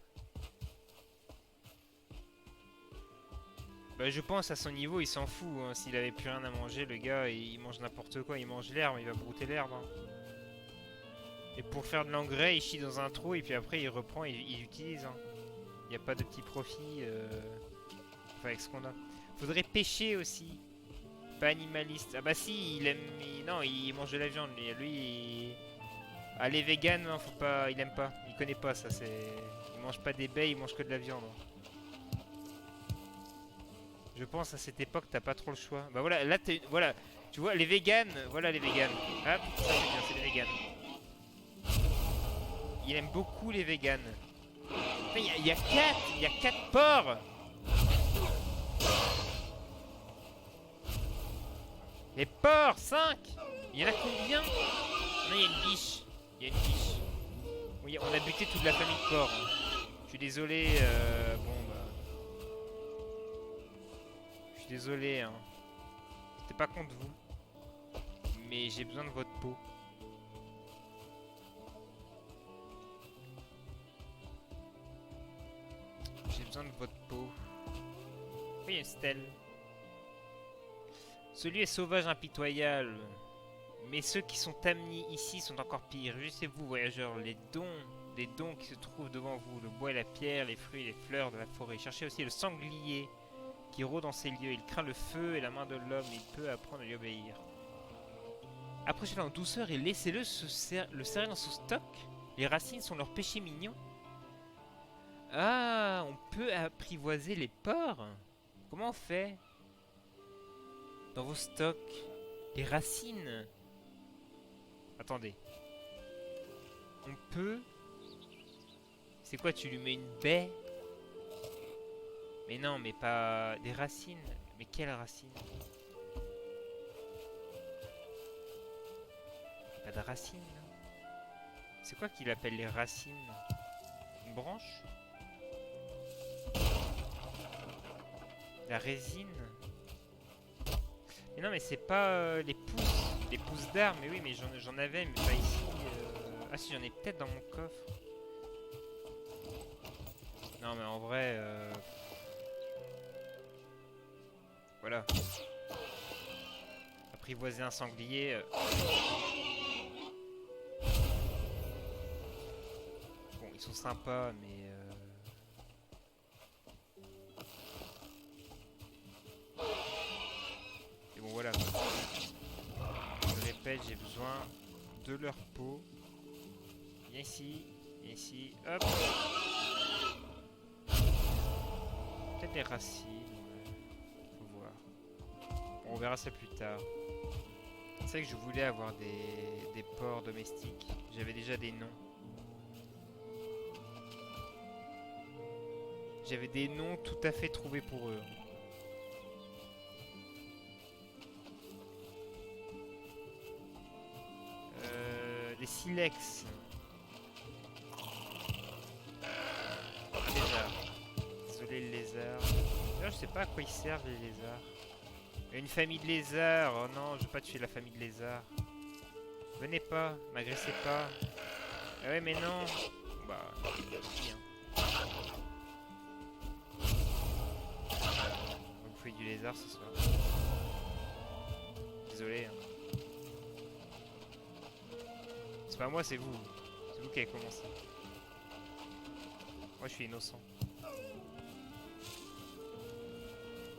Bah, je pense à son niveau, il s'en fout. Hein. S'il avait plus rien à manger, le gars, il mange n'importe quoi. Il mange l'herbe, il va brouter l'herbe. Hein. Et pour faire de l'engrais, il chie dans un trou et puis après il reprend et il utilise. Hein. Il n'y a pas de petit profit enfin, avec ce qu'on a. Faudrait pêcher aussi. Pas animaliste. Ah bah si, il aime... non, il mange de la viande. Lui, ah, les véganes, non, faut pas... Il aime pas. Il connaît pas ça. Il mange pas des baies, il mange que de la viande. Hein. Je pense à cette époque, t'as pas trop le choix. Bah voilà, là, voilà. Tu vois, les véganes, voilà les véganes. Hop, ça c'est bien, c'est les véganes. Il aime beaucoup les véganes. Il y a 4 porcs. Les porcs, 5. Il y en a combien? Non, il y a une biche. Il y a une biche. Oui, on a buté toute la famille de porcs. Je suis désolé, bon bah... Je suis désolé, hein. C'était pas contre vous. Mais j'ai besoin de votre peau. J'ai besoin de votre peau. Oui, il y a une stèle. Ce lieu est sauvage, impitoyable. Mais ceux qui sont amenés ici sont encore pires. Réjouissez-vous, voyageurs, les dons qui se trouvent devant vous, le bois et la pierre, les fruits et les fleurs de la forêt. Cherchez aussi le sanglier qui rôde dans ces lieux. Il craint le feu et la main de l'homme, il peut apprendre à lui obéir. Approchez-le en douceur et laissez-le le serrer dans son stock. Les racines sont leurs péchés mignons. Ah, on peut apprivoiser les porcs. Comment on fait? Dans vos stocks, les racines. Attendez. On peut... C'est quoi, tu lui mets une baie? Mais non, mais pas... Des racines. Mais quelles racines? Pas de racines. C'est quoi qu'il appelle les racines? Une branche? La résine? Mais non, mais c'est pas les pousses. Les pousses d'arbres, mais oui, mais j'en avais, mais pas ici. Ah si, j'en ai peut-être dans mon coffre. Non, mais en vrai... Voilà. Apprivoiser un sanglier... Bon, ils sont sympas, mais... Et bon, voilà. Je répète, j'ai besoin de leur peau. Viens ici, hop. Peut-être des racines, ouais. Faut voir. Bon, on verra ça plus tard. C'est vrai que je voulais avoir des porcs domestiques. J'avais déjà des noms. J'avais des noms tout à fait trouvés pour eux. Des silex. Un lézard. Désolé le lézard. D'ailleurs, je sais pas à quoi ils servent les lézards. Une famille de lézards. Oh non, je veux pas tuer la famille de lézards. Venez pas, m'agressez pas. Ah ouais, mais non. Bah, bien. Vous faites du lézard ce soir. Désolé. Hein. C'est pas moi, c'est vous. C'est vous qui avez commencé. Moi, je suis innocent.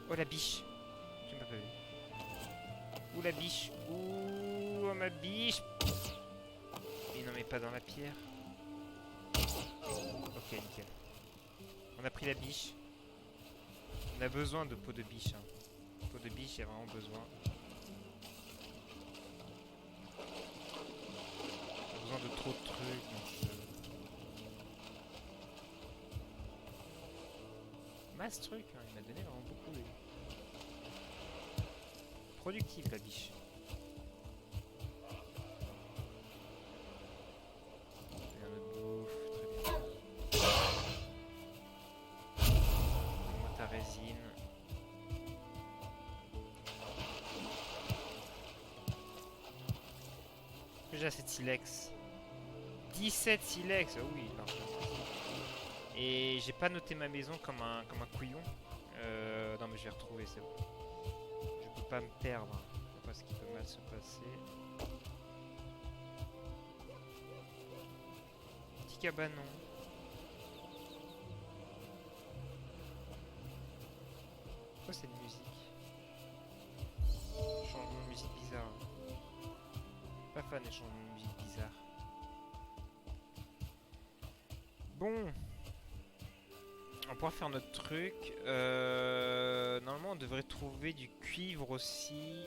Oh, la biche. Je m'ai pas vu. Ouh, la biche. Ouh, ma biche. Et non, mais pas dans la pierre. Ok, nickel. On a pris la biche. On a besoin de peau de biche. Hein. Peau de biche, il y a vraiment besoin. On a besoin de trop de trucs. Donc, masse truc, hein. Il m'a donné vraiment beaucoup. Lui. Productive la biche. Et un autre bouffe, très bien. Donne-moi ta résine. J'ai assez de silex. 17 silex, oh oui, largement. Et j'ai pas noté ma maison comme un couillon. Non mais je vais retrouver, c'est bon. Je peux pas me perdre. Je sais pas ce qui peut mal se passer. Petit cabanon. Quoi cette musique? Changement de musique bizarre. Pas fan des changements de musique bizarres. Bon. On pourra faire notre truc. Normalement, on devrait trouver du cuivre aussi.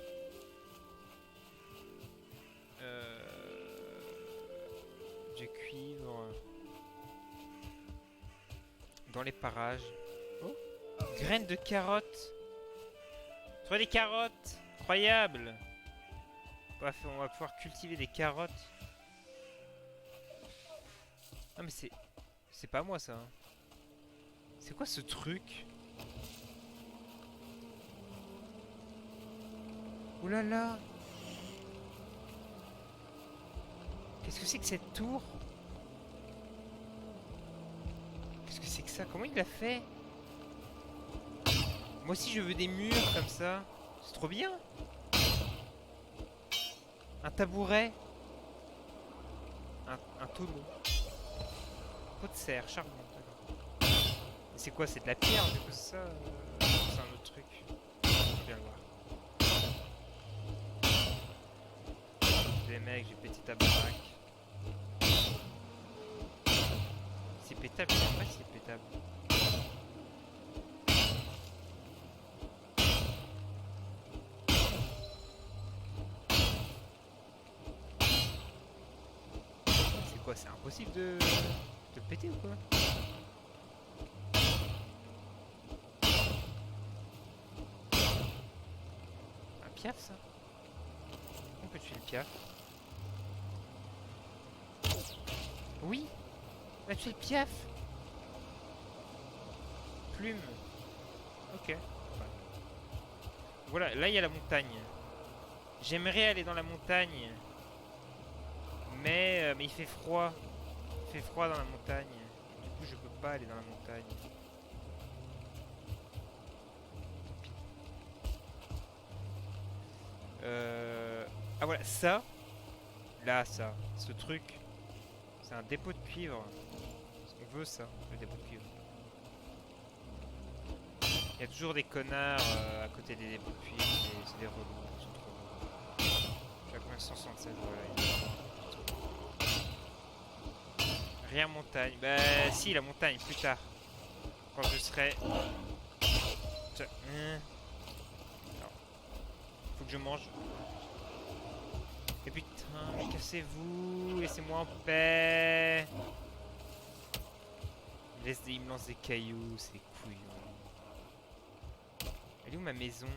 Du cuivre. Dans les parages. Oh, graines de carottes. Trouver des carottes. Incroyable. On va pouvoir cultiver des carottes. Non mais c'est pas moi ça. Hein. C'est quoi ce truc? Oh là là. Qu'est-ce que c'est que cette tour? Qu'est-ce que c'est que ça? Comment il l'a fait? Moi aussi je veux des murs comme ça. C'est trop bien. Un tabouret. Un tonneau. Pot de serre, charbon. C'est quoi? C'est de la pierre du coup c'est ça c'est un autre truc. Faut bien le voir. Les mecs, j'ai pété ta baraque. C'est pétable, je sais pas si c'est pétable. C'est quoi? C'est impossible de le péter ou quoi? Un piaf ça? On peut tuer le piaf. Oui! On a tué le piaf! Plume! Ok. Ouais. Voilà, là il y a la montagne. J'aimerais aller dans la montagne. Mais il fait froid. Il fait froid dans la montagne. Et du coup je peux pas aller dans la montagne. Ah voilà, ça. Là, ça. Ce truc. C'est un dépôt de cuivre. On veut ça, le dépôt de cuivre. Il y a toujours des connards à côté des dépôts de cuivre. C'est des relous. Ils sont trop relous. Je suis à combien? 167, voilà. Rien montagne. Bah si, la montagne, plus tard. Quand je serai... Tiens. Alors, faut que je mange. Et putain, mais cassez-vous, laissez-moi en paix. Il me lance des cailloux, c'est couillon. Elle est où ma maison?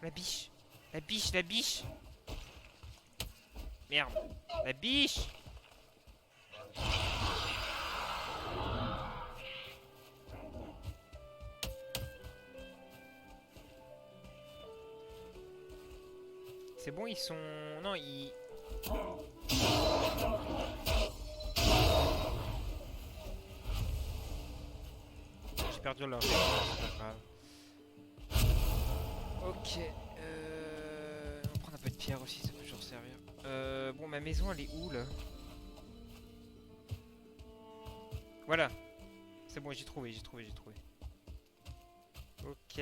La biche. La biche, la biche. Merde. La biche. C'est bon, ils sont... Non, ils... J'ai perdu leur... C'est pas grave. Ok. On va prendre un peu de pierre aussi, ça peut toujours servir. Bon, ma maison, elle est où, là? Voilà. C'est bon, j'ai trouvé. Ok.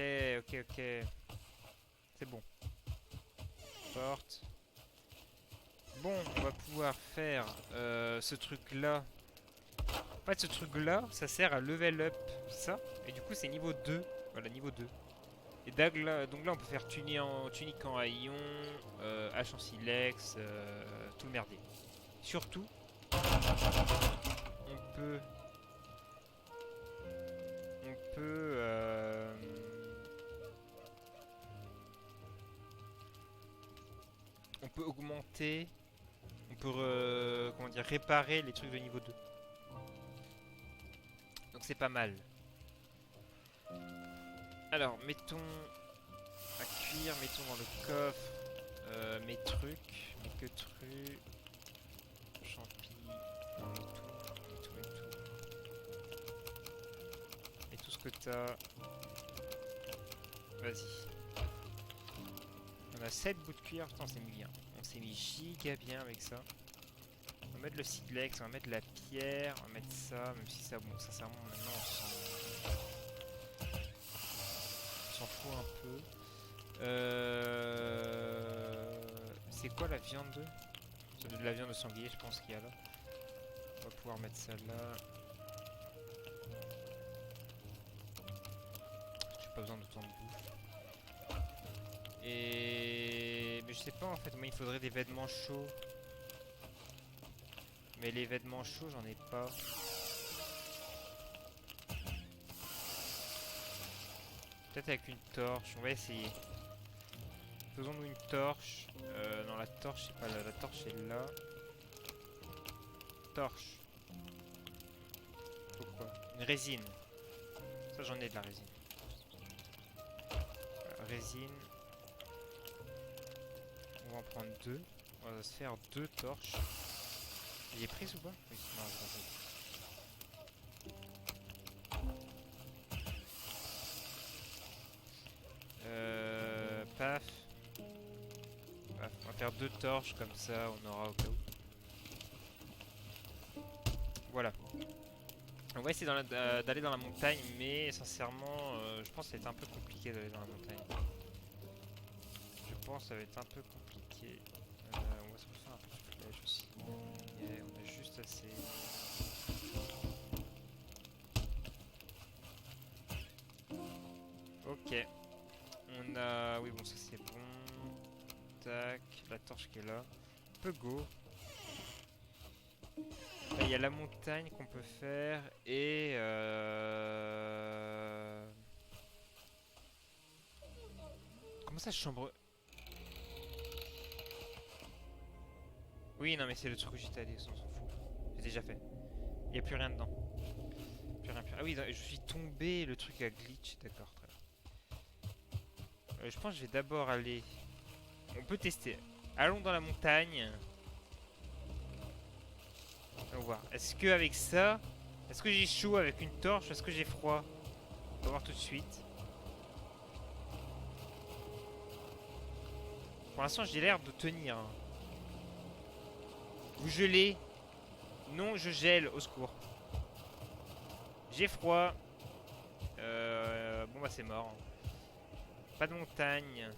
C'est bon. Porte. Bon, on va pouvoir faire ce truc-là. En fait, ce truc-là, ça sert à level up ça. Et du coup, c'est niveau 2. Voilà, niveau 2. Et donc là, on peut faire tunique en haillon, hache en silex, tout le merdier. Surtout, on peut... On peut augmenter... On peut comment dire, réparer les trucs de niveau 2. Donc c'est pas mal. Alors, mettons à cuire, mettons dans le coffre mes trucs, mes queutrus, champi, et tout ce que t'as. Vas-y. On a 7 bouts de cuir, putain, on s'est mis bien. On s'est mis giga bien avec ça. On va mettre le silex, on va mettre la pierre, on va mettre ça, même si ça, bon, sincèrement, maintenant on s'en fout un peu. C'est quoi la viande? C'est de la viande de sanglier, je pense qu'il y a là. On va pouvoir mettre ça là. J'ai pas besoin d'autant de bouffe. Et... Mais je sais pas en fait, moi il faudrait des vêtements chauds. Mais les vêtements chauds, j'en ai pas. Peut-être avec une torche, on va essayer. Faisons-nous une torche. Non, la torche, c'est pas là. La torche est là. Torche. Pourquoi? Une résine. Ça, j'en ai de la résine. Résine. On va en prendre deux. On va se faire deux torches. Il est prise ou pas? Oui, non, je l'ai pas. Paf. Paf. On va faire deux torches comme ça, on aura au cas où. Voilà. On va essayer d'aller dans la montagne, mais sincèrement, je pense que ça va être un peu compliqué d'aller dans la montagne. Je pense que ça va être un peu compliqué. On va se refaire un peu de flèche aussi. Yeah, on a juste assez. Ok. On a... Oui, bon, ça c'est bon. Tac. La torche qui est là. On peut go. Là, il y a la montagne qu'on peut faire et... Comment ça, chambre... Oui, non, mais c'est le truc que j'étais allé, on s'en fout. J'ai déjà fait. Il n'y a plus rien dedans. Plus rien, plus rien. Ah oui, je suis tombé, le truc a glitch. D'accord, très bien. Je pense que je vais d'abord aller... On peut tester. Allons dans la montagne. On va voir. Est-ce que avec ça... Est-ce que j'ai chaud avec une torche? Est-ce que j'ai froid? On va voir tout de suite. Pour l'instant, j'ai l'air de tenir. Vous gelez? Non, je gèle. Au secours. J'ai froid. Bon, bah c'est mort. Pas de montagne.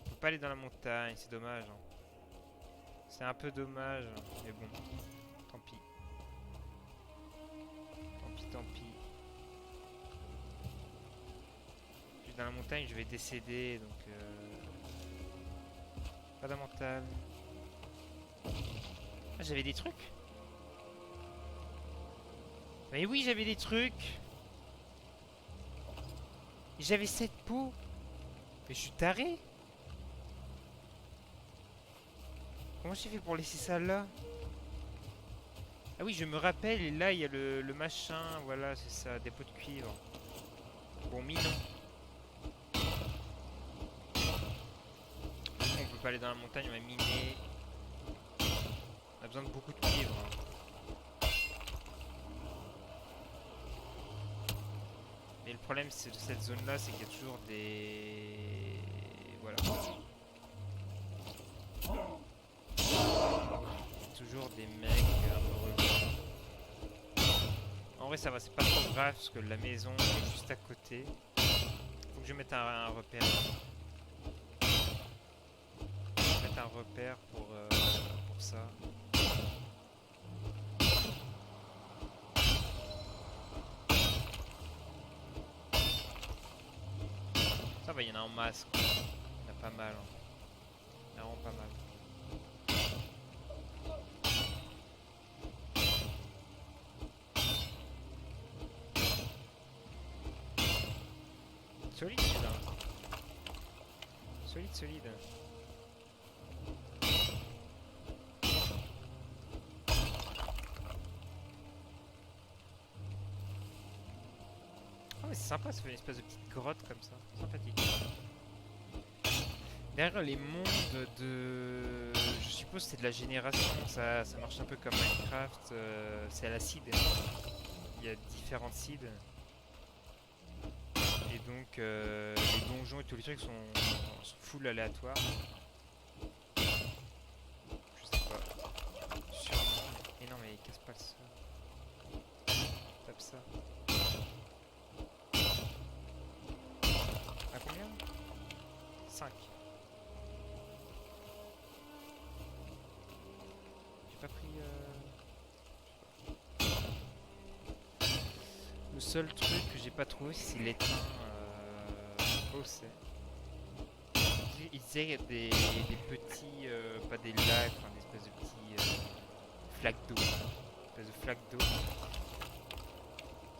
On peut pas aller dans la montagne. C'est dommage. C'est un peu dommage. Mais bon. Tant pis. Tant pis, tant pis. Dans la montagne, je vais décéder. Donc... Pas de mental. Ah, j'avais des trucs. Mais oui, j'avais des trucs. J'avais 7 pots. Mais je suis taré. Comment j'ai fait pour laisser ça là? Ah oui, je me rappelle. Et là, il y a le machin. Voilà, c'est ça. Des pots de cuivre. Bon, minons. On peut pas aller dans la montagne. On va miner. On a besoin de beaucoup de cuivre. Et le problème c'est de cette zone là, c'est qu'il y a toujours des... Voilà. Toujours des mecs un peu relous. En vrai ça va, c'est pas trop grave parce que la maison est juste à côté. Faut que je mette un repère. Je vais mettre un repère pour ça. Ça va, il y en a en masse. Quoi. Il y en a pas mal. Hein. Il y en a vraiment pas mal. Solide celui-là. Solide, solide. Oh mais c'est sympa, ça fait une espèce de petite grotte comme ça. Sympathique. Derrière les mondes de... Je suppose que c'est de la génération, ça marche un peu comme Minecraft, c'est à la seed. Il y a différentes seeds. Et donc les donjons et tous les trucs sont full aléatoires. Je sais pas. Sûrement. Mais non mais il casse pas le sol. Tape ça. À combien? 5. J'ai pas pris... Le seul truc que j'ai pas trouvé, c'est l'étain fossé. Il disait qu'il y a des petits, pas des lacs, enfin des espèces de petits flaques d'eau. Des espèces de flaques d'eau.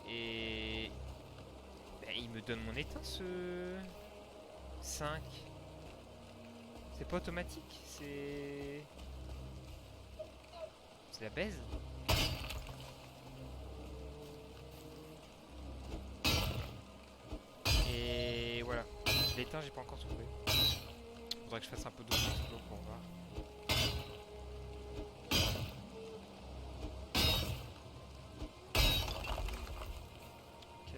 Et il me donne mon étain ce 5. C'est pas automatique, c'est la baise. Et voilà. L'étain, j'ai pas encore trouvé. Faudrait que je fasse un peu d'eau pour voir. Ok.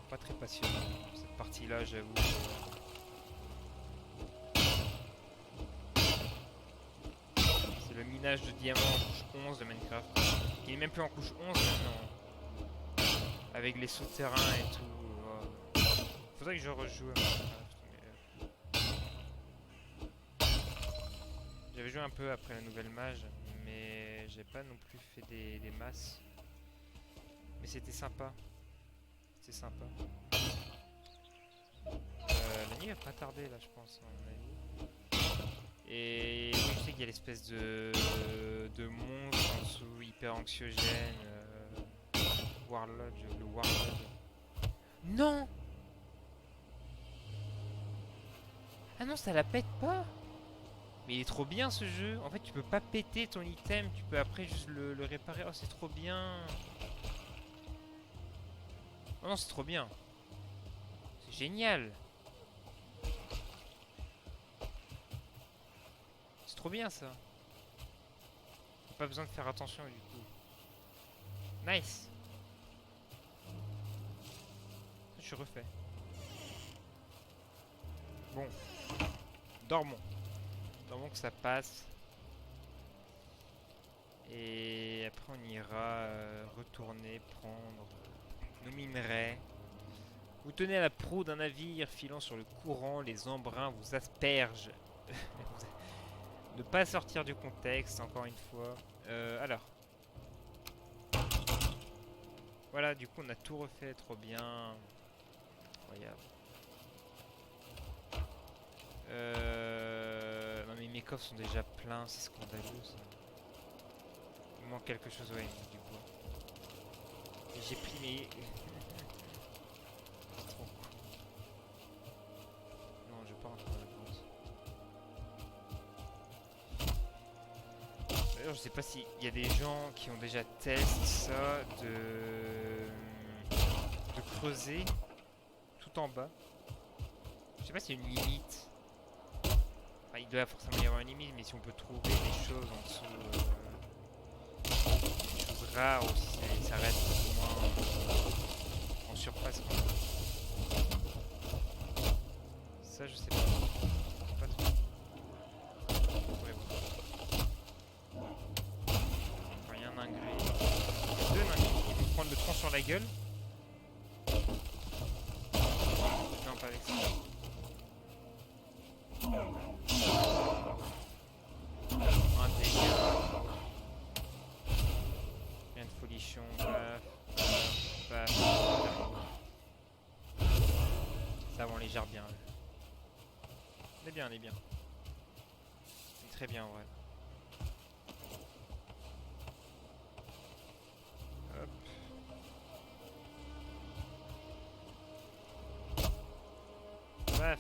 Pas très passionnant cette partie-là, j'avoue. C'est le minage de diamants en couche 11 de Minecraft. Il est même plus en couche 11 maintenant. Avec les souterrains et tout. Faudrait que je rejoue à Minecraft. J'avais joué un peu après la nouvelle mage, mais j'ai pas non plus fait des masses. Mais c'était sympa. C'était sympa. La nuit va pas tarder là, je pense, à mon avis. Et oui, je sais qu'il y a l'espèce de monstre en dessous, hyper anxiogène. Warlodge, le Warlodge. Non! Ah non, ça la pète pas! Mais il est trop bien ce jeu. En fait, tu peux pas péter ton item, tu peux après juste le réparer. Oh, c'est trop bien! Oh non, c'est trop bien! C'est génial! C'est trop bien ça! Pas besoin de faire attention du coup. Nice! Je suis refait. Bon. Dormons. Dormons que ça passe. Et après on ira retourner prendre nos minerais. Vous tenez à la proue d'un navire filant sur le courant, les embruns vous aspergent. Ne pas sortir du contexte, encore une fois. Alors. Voilà, du coup on a tout refait, trop bien. Incroyable. Non mais mes coffres sont déjà pleins, c'est scandaleux ça. Il manque quelque chose, ouais, du bois. Et j'ai pris mes... C'est trop cool. Non, je vais pas rentrer dans la grotte. D'ailleurs, je sais pas s'il y a des gens qui ont déjà testé ça de creuser tout en bas. Je sais pas s'il y a une limite. Enfin, il doit forcément y avoir une limite, mais si on peut trouver des choses en dessous, des choses rares, ou si ça reste au moins en surface. Quoi. Ça, je sais pas. Je sais pas trop. Ouais, bon. Enfin, il y a un dinguerie. Deux dingueries. Ils vont prendre le tronc sur la gueule. Non, pas avec ça. Un dégât. Rien de folichon, paf, paf, paf. Ça va, on les gère bien. On est bien, on est bien. On est très bien, ouais. Hop. Paf.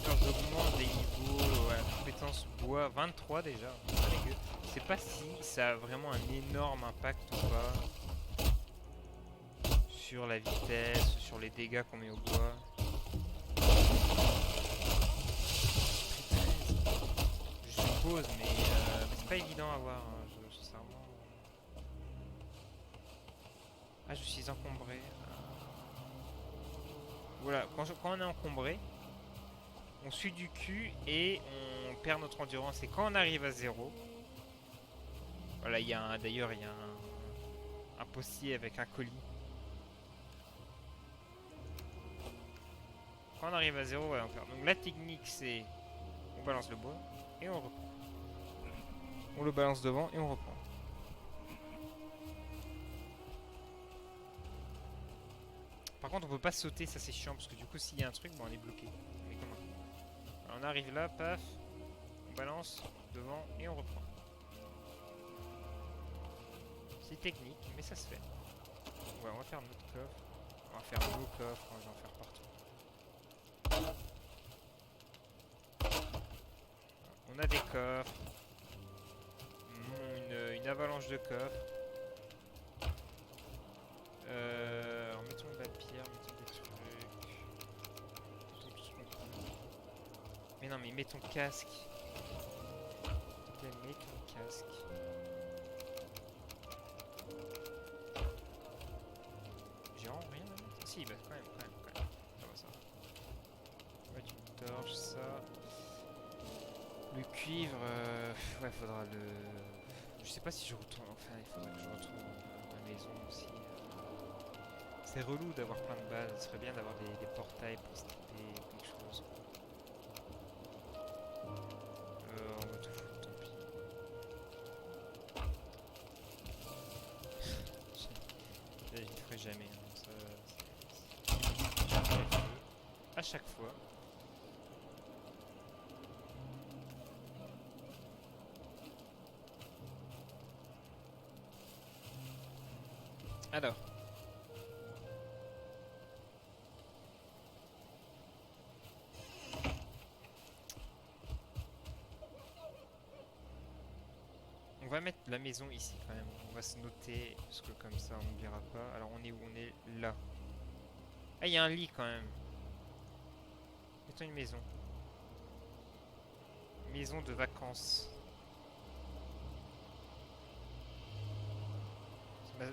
J'augmente des niveaux, ouais, compétence bois, 23 déjà, pas dégueu. Je sais pas si ça a vraiment un énorme impact ou pas sur la vitesse, sur les dégâts qu'on met au bois. Je suppose, mais c'est pas évident à voir, hein, sincèrement. Ah, je suis encombré. Voilà, quand on est encombré, on suit du cul et on perd notre endurance. Et quand on arrive à 0, voilà, d'ailleurs, il y a un postier avec un colis. Quand on arrive à 0, voilà, on perd. Donc la technique, c'est on balance le bois et on reprend. On le balance devant et on reprend. Par contre, on peut pas sauter, ça c'est chiant parce que du coup, s'il y a un truc, bon, on est bloqué. Mais comment? Alors, on arrive là, paf, on balance devant et on reprend. C'est technique, mais ça se fait. Ouais, on va faire notre coffre. On va faire nos coffres, on va en faire partout. On a des coffres. Une avalanche de coffres. Alors mettons de la pierre, mettons des trucs. Mais non, mais mets ton casque. S'il te plaît, mets ton casque. J'ai vraiment rien à mettre. Si, bah quand même. Ça va, ça va. Ouais, tu torches ça. Le cuivre, ouais, faudra le... Je sais pas si je retourne, enfin, il faudrait que je retourne à ma maison aussi. C'est relou d'avoir plein de balles, ce serait bien d'avoir des portails pour se taper quelque chose. On va tout foutre, tant pis. Je ne ferai jamais, hein, ça, à chaque fois. Alors. On va mettre la maison ici quand même. On va se noter, parce que comme ça on n'oubliera pas. Alors on est où? On est là. Ah, il y a un lit quand même. Mettons une maison. Maison de vacances.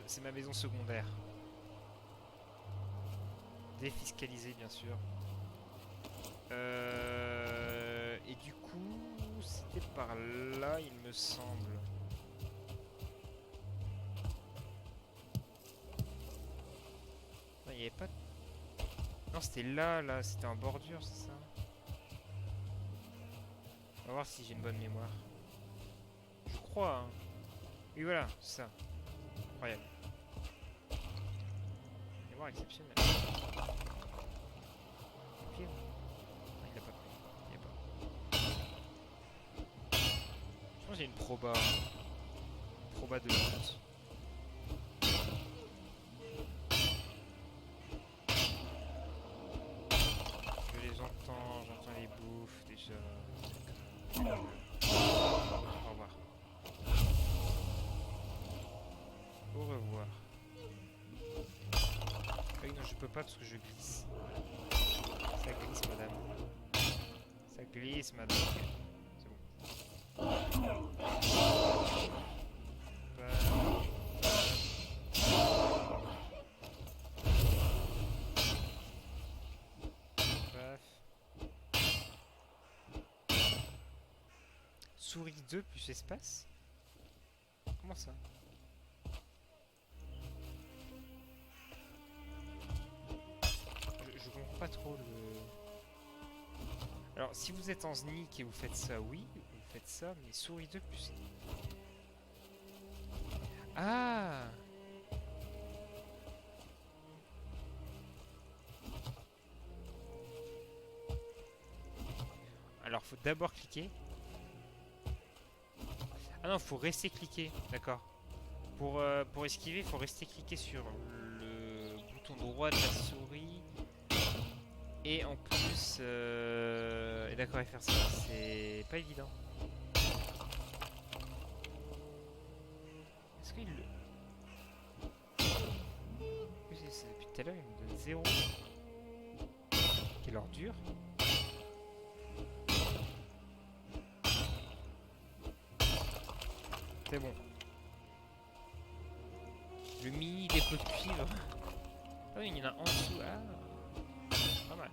C'est ma maison secondaire. Défiscalisée bien sûr. Et du coup, c'était par là, il me semble. Non, il n'y avait pas... Non, c'était là, c'était en bordure, c'est ça? On va voir si j'ai une bonne mémoire. Je crois, hein. Oui, voilà, c'est ça. Incroyable. Mémoire exceptionnelle. Ok. Ah, il l'a pas pris. Il est pas. Je pense que j'ai une proba. Une proba de lutte. Je les entends, j'entends les bouffes déjà. Au revoir. Au revoir. Ah oui, non, je peux pas parce que je glisse. Ça glisse, madame. Ça glisse, madame. C'est bon. Paf. Souris 2 plus espace? Comment ça? Je comprends pas trop le... Alors, si vous êtes en sneak et vous faites ça, oui, vous faites ça, mais souris 2 plus... Ah! Alors, faut d'abord cliquer. Ah non, faut rester cliquer, d'accord. Pour esquiver, il faut rester cliquer sur le bouton droit de la souris. Et en plus... Et d'accord, et faire ça, c'est pas évident. Est-ce qu'il le... Oui, c'est depuis tout à l'heure, il me donne 0. Quelle ordure. C'est bon. Le mini dépôt de cuivre. Ah oui, il y en a en dessous. Ah, pas mal.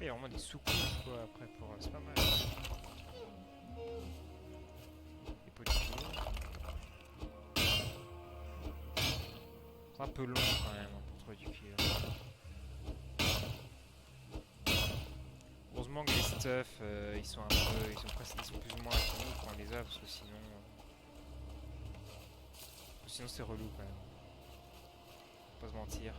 Il y a vraiment des sous-couches quoi après pour... C'est pas mal. Dépôt de cuivre. C'est un peu long quand même hein, pour trouver du cuivre. Heureusement que les stuffs ils sont un peu, ils sont plus ou moins infinis quand on les a parce que sinon sinon c'est relou quand même. Faut pas se mentir.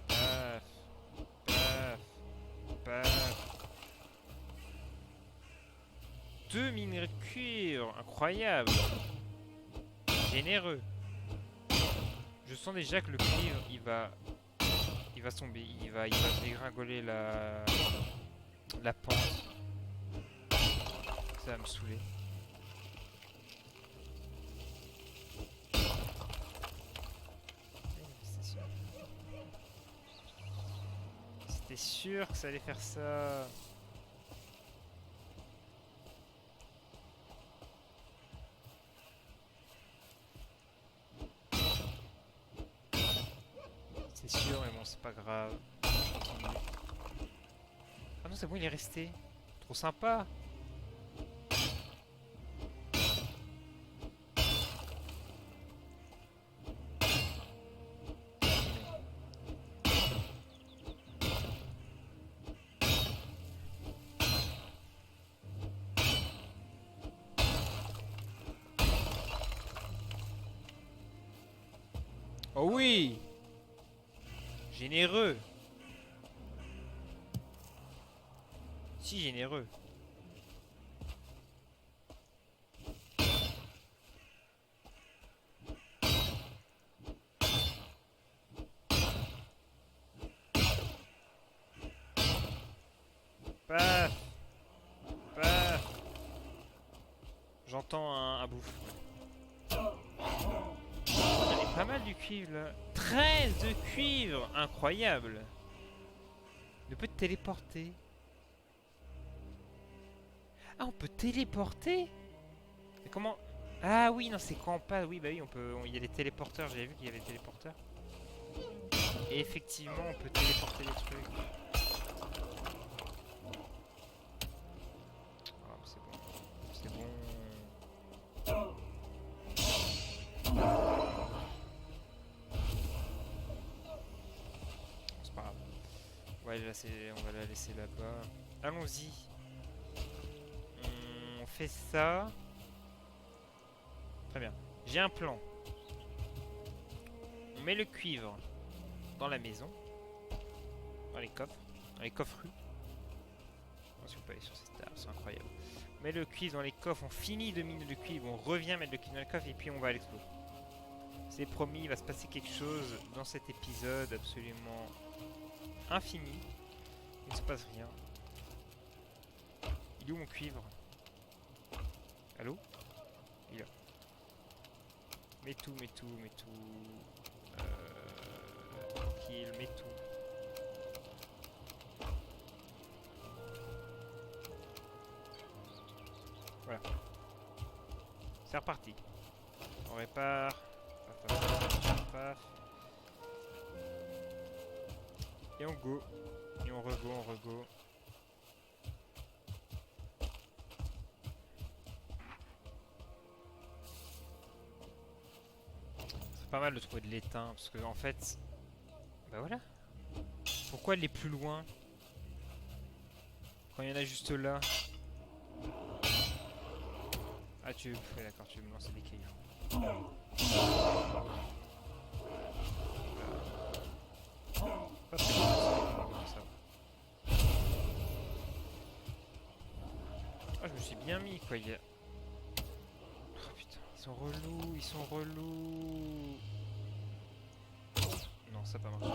Paf, paf, paf. 2 minerais de cuivre, incroyable. Généreux. Je sens déjà que le cuivre, il va tomber, il va dégringoler la pente. Ça va me saouler. C'était sûr que ça allait faire ça. C'est sûr, mais bon, c'est pas grave. Je continue. Ah non, c'est bon, il est resté. Trop sympa. Oh oui! Généreux! Si généreux! Paf! Paf! J'entends un bouffe. J'en ai pas mal du cuivre là. 13 de cuivre! Incroyable! Ne peut téléporter. Ah, on peut téléporter? Mais comment? Ah oui, non, c'est quand on passe. Oui, bah oui, on peut. Il y a des téléporteurs, j'avais vu qu'il y avait des téléporteurs. Et effectivement, on peut téléporter des trucs. Ah, c'est bon. C'est bon. C'est pas grave. On va la laisser là-bas. Allons-y. On fait ça. Très bien. J'ai un plan. On met le cuivre dans la maison. Dans les coffres. Dans les coffres rue. Si on peut aller sur cette arbre, c'est incroyable. On met le cuivre dans les coffres, on finit de miner le cuivre, on revient mettre le cuivre dans le coffre et puis on va à l'expo. C'est promis, il va se passer quelque chose dans cet épisode absolument infini. Il ne se passe rien. Il est où mon cuivre? Allô? Il est là. Mets tout, mets tout, mets tout. Tranquille, mets tout. Voilà. C'est reparti. On répare. Paf, paf, paf, paf. Et on go. Et on rego, on rego. C'est pas mal de trouver de l'étain parce que en fait. Bah voilà. Pourquoi aller plus loin quand il y en a juste là? Ah tu... Ouais, d'accord, tu veux me lancer des cailloux. Pas très bien, ça. Ah, je me suis bien mis quoi, il y a... Oh putain, ils sont relous, ils sont relous. Non, ça n'a pas marché.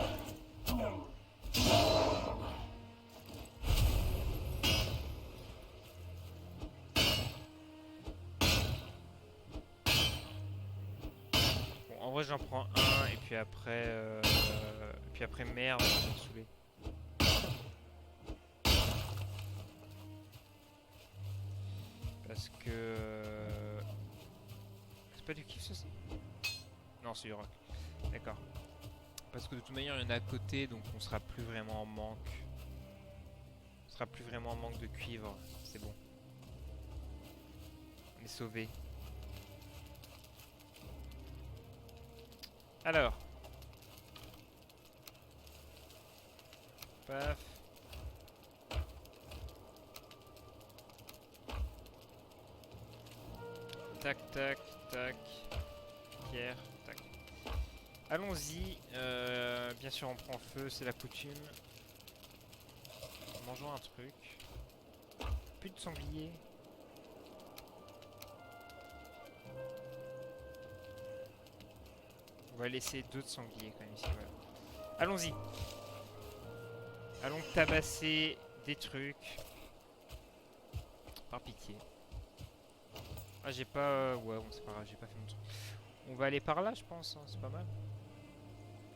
Bon, en vrai j'en prends un et puis après merde, ça va me saouler. Parce que... C'est pas du kiff ça? Non, c'est du rock. D'accord. Parce que de toute manière, il y en a à côté, donc on sera plus vraiment en manque. On sera plus vraiment en manque de cuivre. C'est bon. On est sauvé. Alors. tac, tac, tac. Pierre, tac. Allons-y. Bien sûr, on prend feu, c'est la coutume. Mangeons un truc. Plus de sanglier. On va laisser d'autres sangliers quand même ici. Voilà. Allons-y. Allons tabasser des trucs. Par pitié. Ah, j'ai pas. Ouais, bon, c'est pas grave, j'ai pas fait mon truc. On va aller par là, je pense. Hein, c'est pas mal.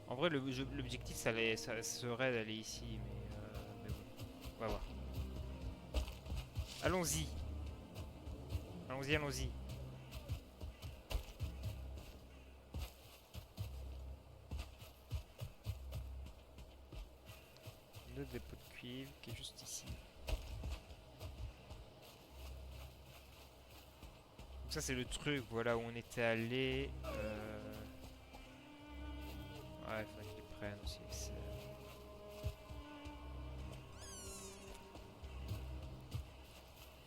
En vrai, l'objectif, ça serait d'aller ici, mais bon. On va voir. Allons-y. Allons-y, allons-y. Le dépôt de cuivre qui est juste ici. Donc ça c'est le truc, voilà où on était allé. Ouais, il faudrait que je les prenne aussi.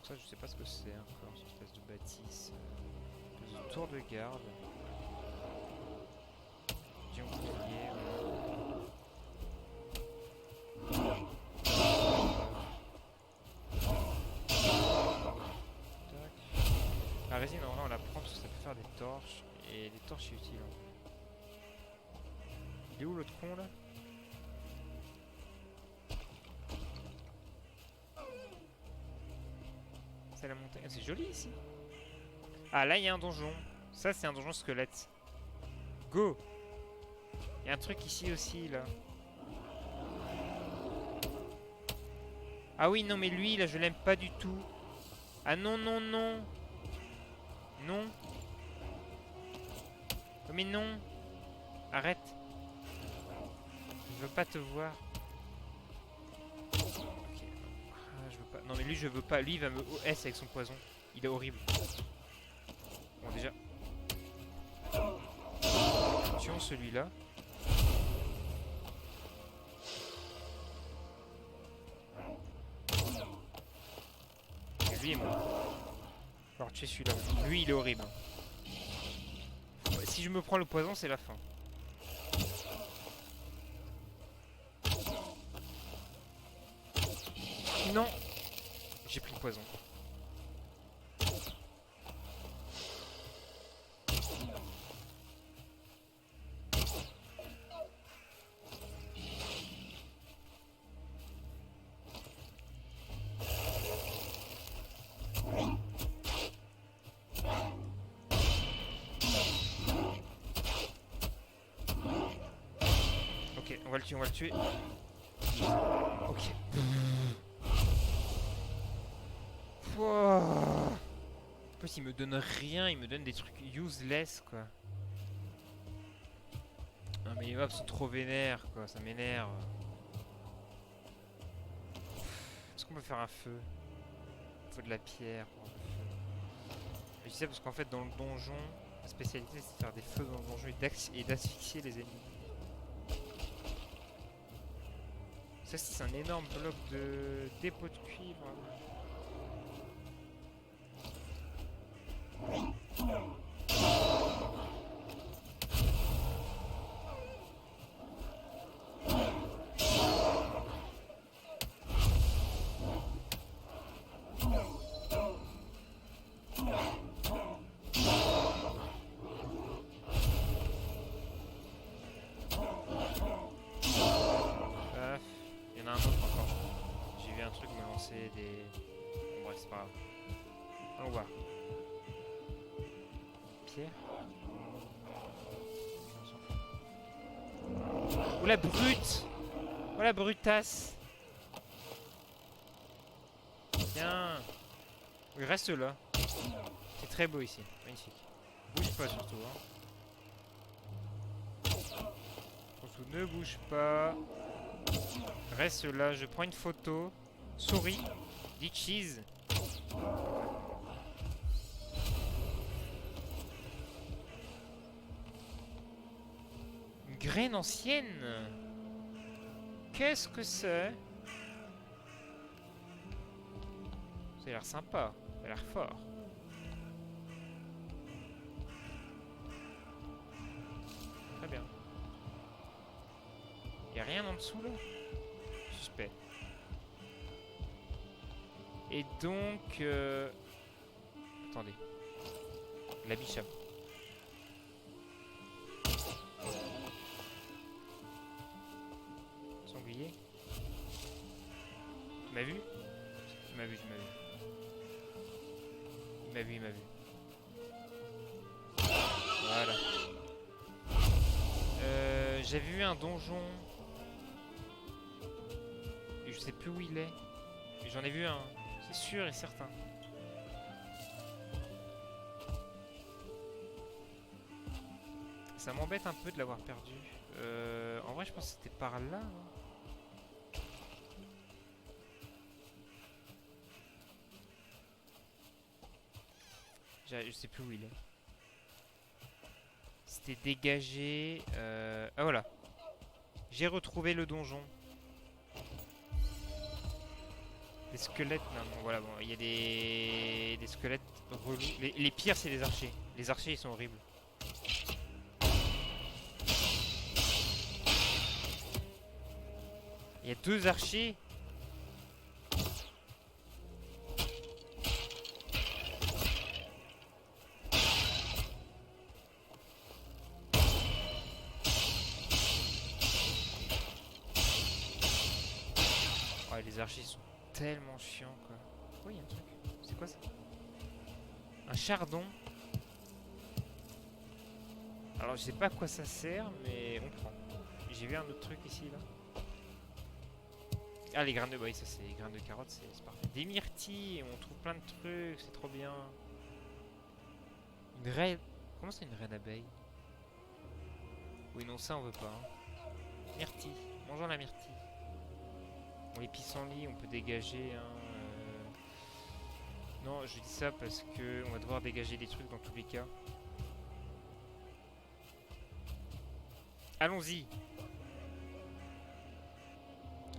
Ça je sais pas ce que c'est encore, cette espèce de bâtisse. Espèce de tour de garde. Dion bouclier, la résine, alors là, on la prend parce que ça peut faire des torches. Et les torches, c'est utile. Hein. Il est où l'autre con là? C'est la montagne. Ah, c'est joli ici. Ah, là, il y a un donjon. Ça, c'est un donjon squelette. Go! Il y a un truc ici aussi, là. Ah oui, non, mais lui, là, je l'aime pas du tout. Ah non, non, non. Non. Oh, mais non. Arrête. Je veux pas te voir. Ok. Ah, je veux pas. Non, mais lui, je veux pas. Lui, il va me OS avec son poison. Il est horrible. Bon, déjà. Tuons celui-là. Et lui est mort. Alors tuer celui-là. Lui, il est horrible. Si je me prends le poison, c'est la fin. Non. J'ai pris le poison. Ok, on va le tuer, on va le tuer. Ok. Wow. En plus, il me donne rien, il me donne des trucs useless, quoi. Non, mais les mobs sont trop vénères, quoi, ça m'énerve. Est-ce qu'on peut faire un feu? Il faut de la pierre pour faire un feu. Je dis ça parce qu'en fait, dans le donjon, la spécialité c'est de faire des feux dans le donjon et d'asphyxier les ennemis. Ça, c'est un énorme bloc de dépôt de cuivre. Il y en a un autre encore, je crois. J'ai vu un truc me lancer des... Bon, bref, c'est pas grave. Allons voir. Pierre. Oh la brute! Oh la brutasse! Tiens! Oui, reste là. C'est très beau ici. Magnifique. Bouge pas surtout. Hein. Surtout ne bouge pas. Reste là, je prends une photo. Souris. Dis cheese. Une graine ancienne. Qu'est-ce que c'est? Ça a l'air sympa. Ça a l'air fort. a rien en dessous là? Suspect. Et donc... Attendez. La bicham. Sanglier. Tu m'as vu? Tu m'as vu, tu m'as vu. Il m'a vu, il m'a vu. Voilà. J'avais vu un donjon. Et je sais plus où il est. Mais j'en ai vu un. C'est sûr et certain. Ça m'embête un peu de l'avoir perdu. En vrai, je pense que c'était par là. Hein. Je sais plus où il est. C'était dégagé. Ah voilà. J'ai retrouvé le donjon. Des squelettes. Non, bon, voilà, bon, il y a des squelettes relous. Les pires, c'est les archers. Les archers, ils sont horribles. Il y a 2 archers. Oh, les archers sont tellement chiants quoi. Oh, il y a un truc. C'est quoi ça? Un chardon. Alors je sais pas à quoi ça sert, mais on prend. J'ai vu un autre truc ici là. Ah, les graines de... Oui, ça c'est les graines de carottes, c'est parfait. Des myrtilles, on trouve plein de trucs, c'est trop bien. Une reine... Comment c'est une reine abeille? Oui, non, ça on veut pas. Hein. Myrtille, mangeons la myrtille. Bon, les pissenlits, on peut dégager. Hein, Non, je dis ça parce que on va devoir dégager des trucs dans tous les cas. Allons-y.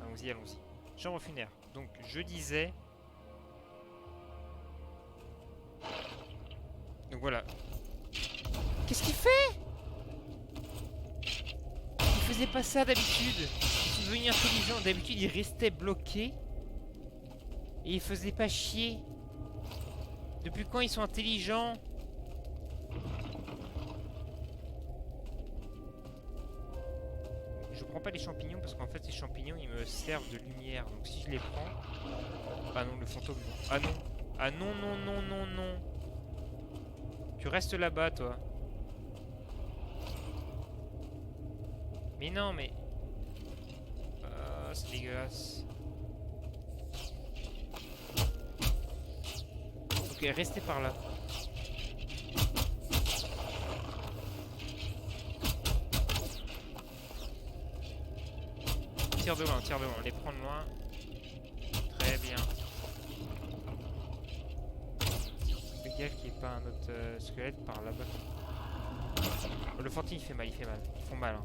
Allons-y, allons-y. Chambre funèbre. Donc, je disais... Donc voilà. Qu'est-ce qu'il fait? Il faisait pas ça d'habitude. Il est devenu intelligent. D'habitude, il restait bloqué. Et il faisait pas chier. Depuis quand ils sont intelligents? Je prends pas les champignons parce qu'en fait ces champignons ils me servent de lumière. Donc si je les prends... Ah non, le fantôme non. Ah non. Ah non, non, non, non, non. Tu restes là-bas toi. Mais non, mais... Ah, c'est dégueulasse. Ok, restez par là. Tire de loin, tire de loin. Les prendre loin. Très bien. Fais gaffe qu'il n'y ait pas un autre squelette par là-bas. Oh, le fantôme il fait mal, il fait mal. Ils font mal. Hein.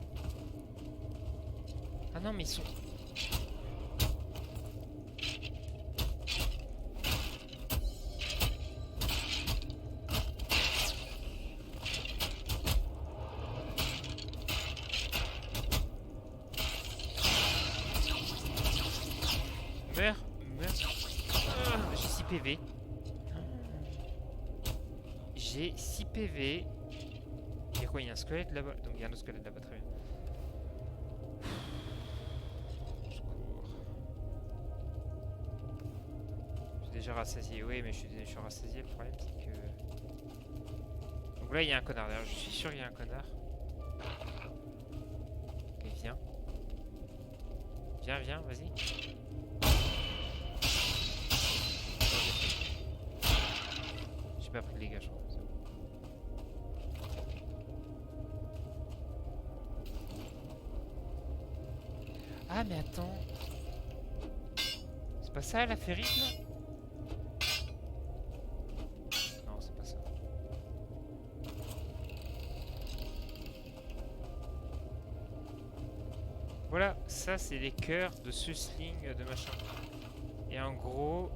Ah non, mais ils sont... Meurs, meurs. J'ai 6 PV. J'ai 6 PV. Il y a quoi? Il y a un squelette là-bas. Donc il y a un autre squelette là-bas, très bien. Secours. Je suis déjà rassasié. Oui, mais je suis rassasié. Le problème, c'est que... Donc là, il y a un connard. D'ailleurs, je suis sûr qu'il y a un connard. Ok, viens. Viens, viens, vas-y. J'ai pas pris de dégâts, je crois. Ah, mais attends. C'est pas ça la ferrite là? Non, c'est pas ça. Voilà, ça c'est les cœurs de ce sling de machin. Et en gros,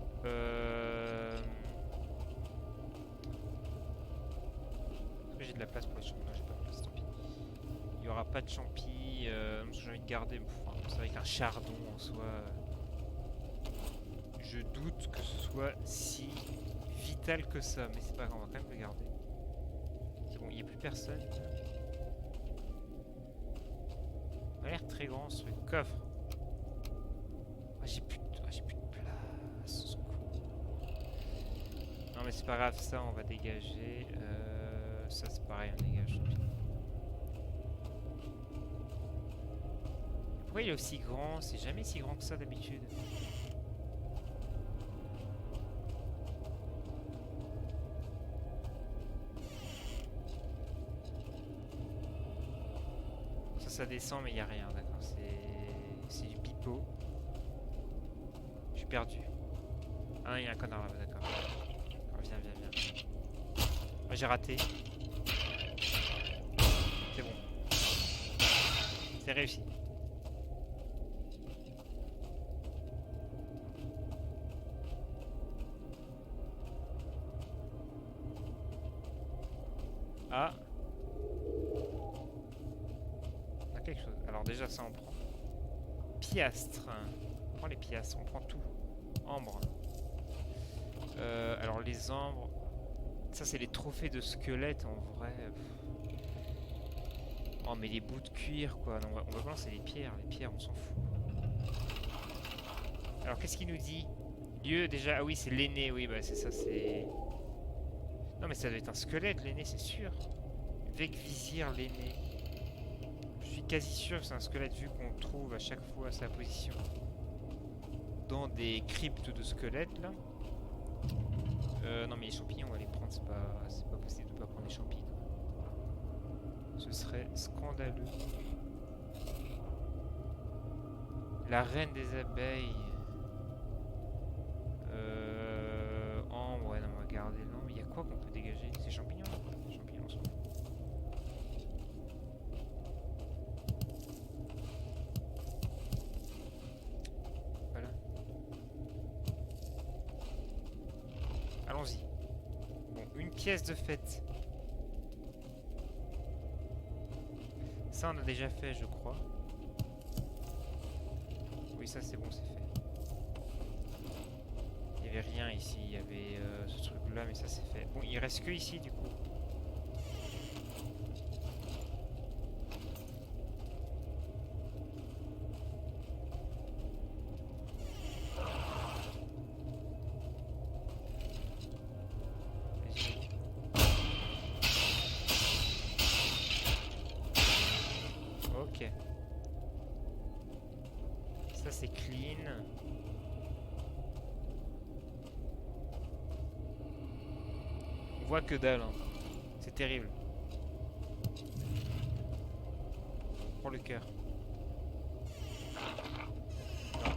j'ai de la place pour les champignons. Non, j'ai pas de place, tant pis. Il y aura pas de champi. J'ai envie de garder. Enfin, C'est vrai qu'un chardon en soi, je doute que ce soit si vital que ça, mais c'est pas grave, on va quand même le garder. C'est bon, il n'y a plus personne. Il a l'air très grand ce truc. Coffre. Ah, j'ai plus de place. Au secours. Non mais c'est pas grave, ça on va dégager. Ça c'est pareil, on dégage. Pourquoi il est aussi grand? C'est jamais si grand que ça d'habitude. Ça descend mais il n'y a rien, d'accord. C'est du pipeau. Je suis perdu. Ah non, il y a un connard là-bas, d'accord. Oh, viens. Oh, j'ai raté. C'est bon. C'est réussi. Ah. On a quelque chose. Alors déjà ça on prend. Piastres. On prend les piastres, on prend tout. Ambre. Alors les ambres. Ça c'est les trophées de squelettes en vrai. Oh mais les bouts de cuir quoi. Non, on va balancer les pierres. Les pierres on s'en fout. Alors qu'est-ce qu'il nous dit? Lieu déjà. Ah oui c'est l'aîné. Oui bah c'est ça c'est. Non mais ça doit être un squelette l'aîné c'est sûr. Vec vizir l'aîné. Je suis quasi sûr que c'est un squelette vu qu'on trouve à chaque fois sa position dans des cryptes de squelettes là. Non mais les champignons on va les prendre, c'est pas possible de pas prendre les champignons. Ce serait scandaleux. La reine des abeilles. Ambre, ouais non on va garder. Non mais il y a quoi qu'on peut dégager? Ces champignons là? Les champignons on s'en fout. Voilà. Allons-y. Bon, une pièce de fête. Ça on a déjà fait je crois. Oui ça c'est bon c'est fait. Il n'y avait rien ici, il y avait ce truc là mais ça c'est fait. Bon il reste que ici du coup. Ok. Ça c'est clean. On voit que dalle. Hein. C'est terrible. Prends le cœur. Non.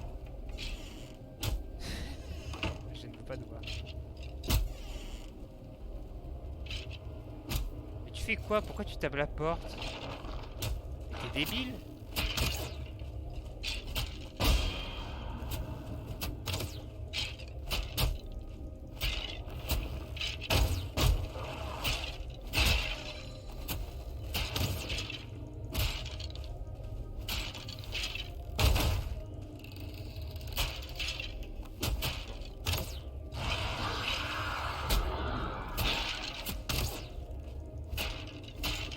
Je ne veux pas te voir. Mais tu fais quoi? Pourquoi tu tapes la porte? T'es débile?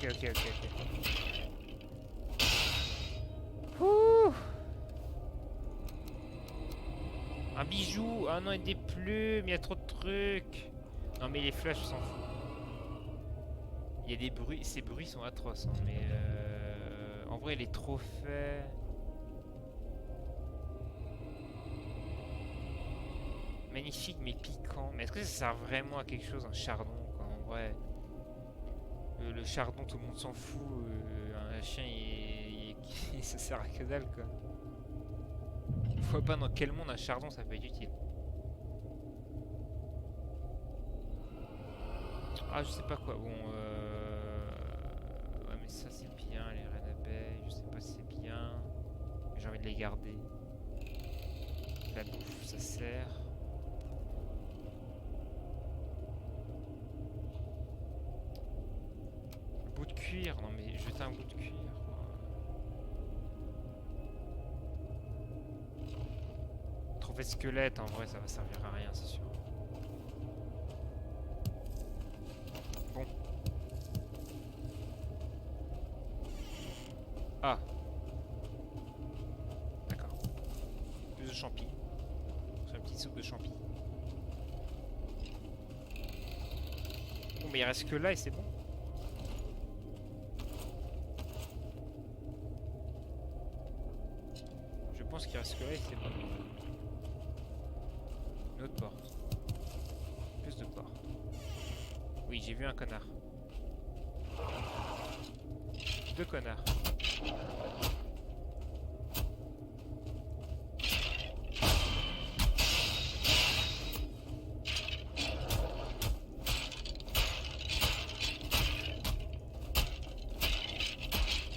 Ok. Ouh. Un bijou. Ah non, et des plumes. Il y a trop de trucs. Non, mais les flashs, on s'en fout. Il y a des bruits. Ces bruits sont atroces. Hein, mais en vrai, les trophées. Magnifique, mais piquant. Mais est-ce que ça sert vraiment à quelque chose, un chardon, quoi, en vrai? Le chardon, tout le monde s'en fout. Un chien, ça sert à que dalle, quoi. Je vois pas dans quel monde un chardon ça peut être utile. Ah, je sais pas quoi. Bon, ouais, mais ça c'est bien, les reines d'abeilles. Je sais pas si c'est bien. Mais j'ai envie de les garder. La bouffe, ça sert. Un bout de cuir. Non, mais jeter un bout de cuir. fait, squelette, en vrai, ça va servir à rien, c'est sûr. Bon. Ah. D'accord. Plus de champi. C'est une petite soupe de champi. Bon, mais il reste que là et c'est bon. Je pense qu'il reste que là et c'est bon. Une autre porte. Plus de portes. Oui, j'ai vu un connard. Deux connards.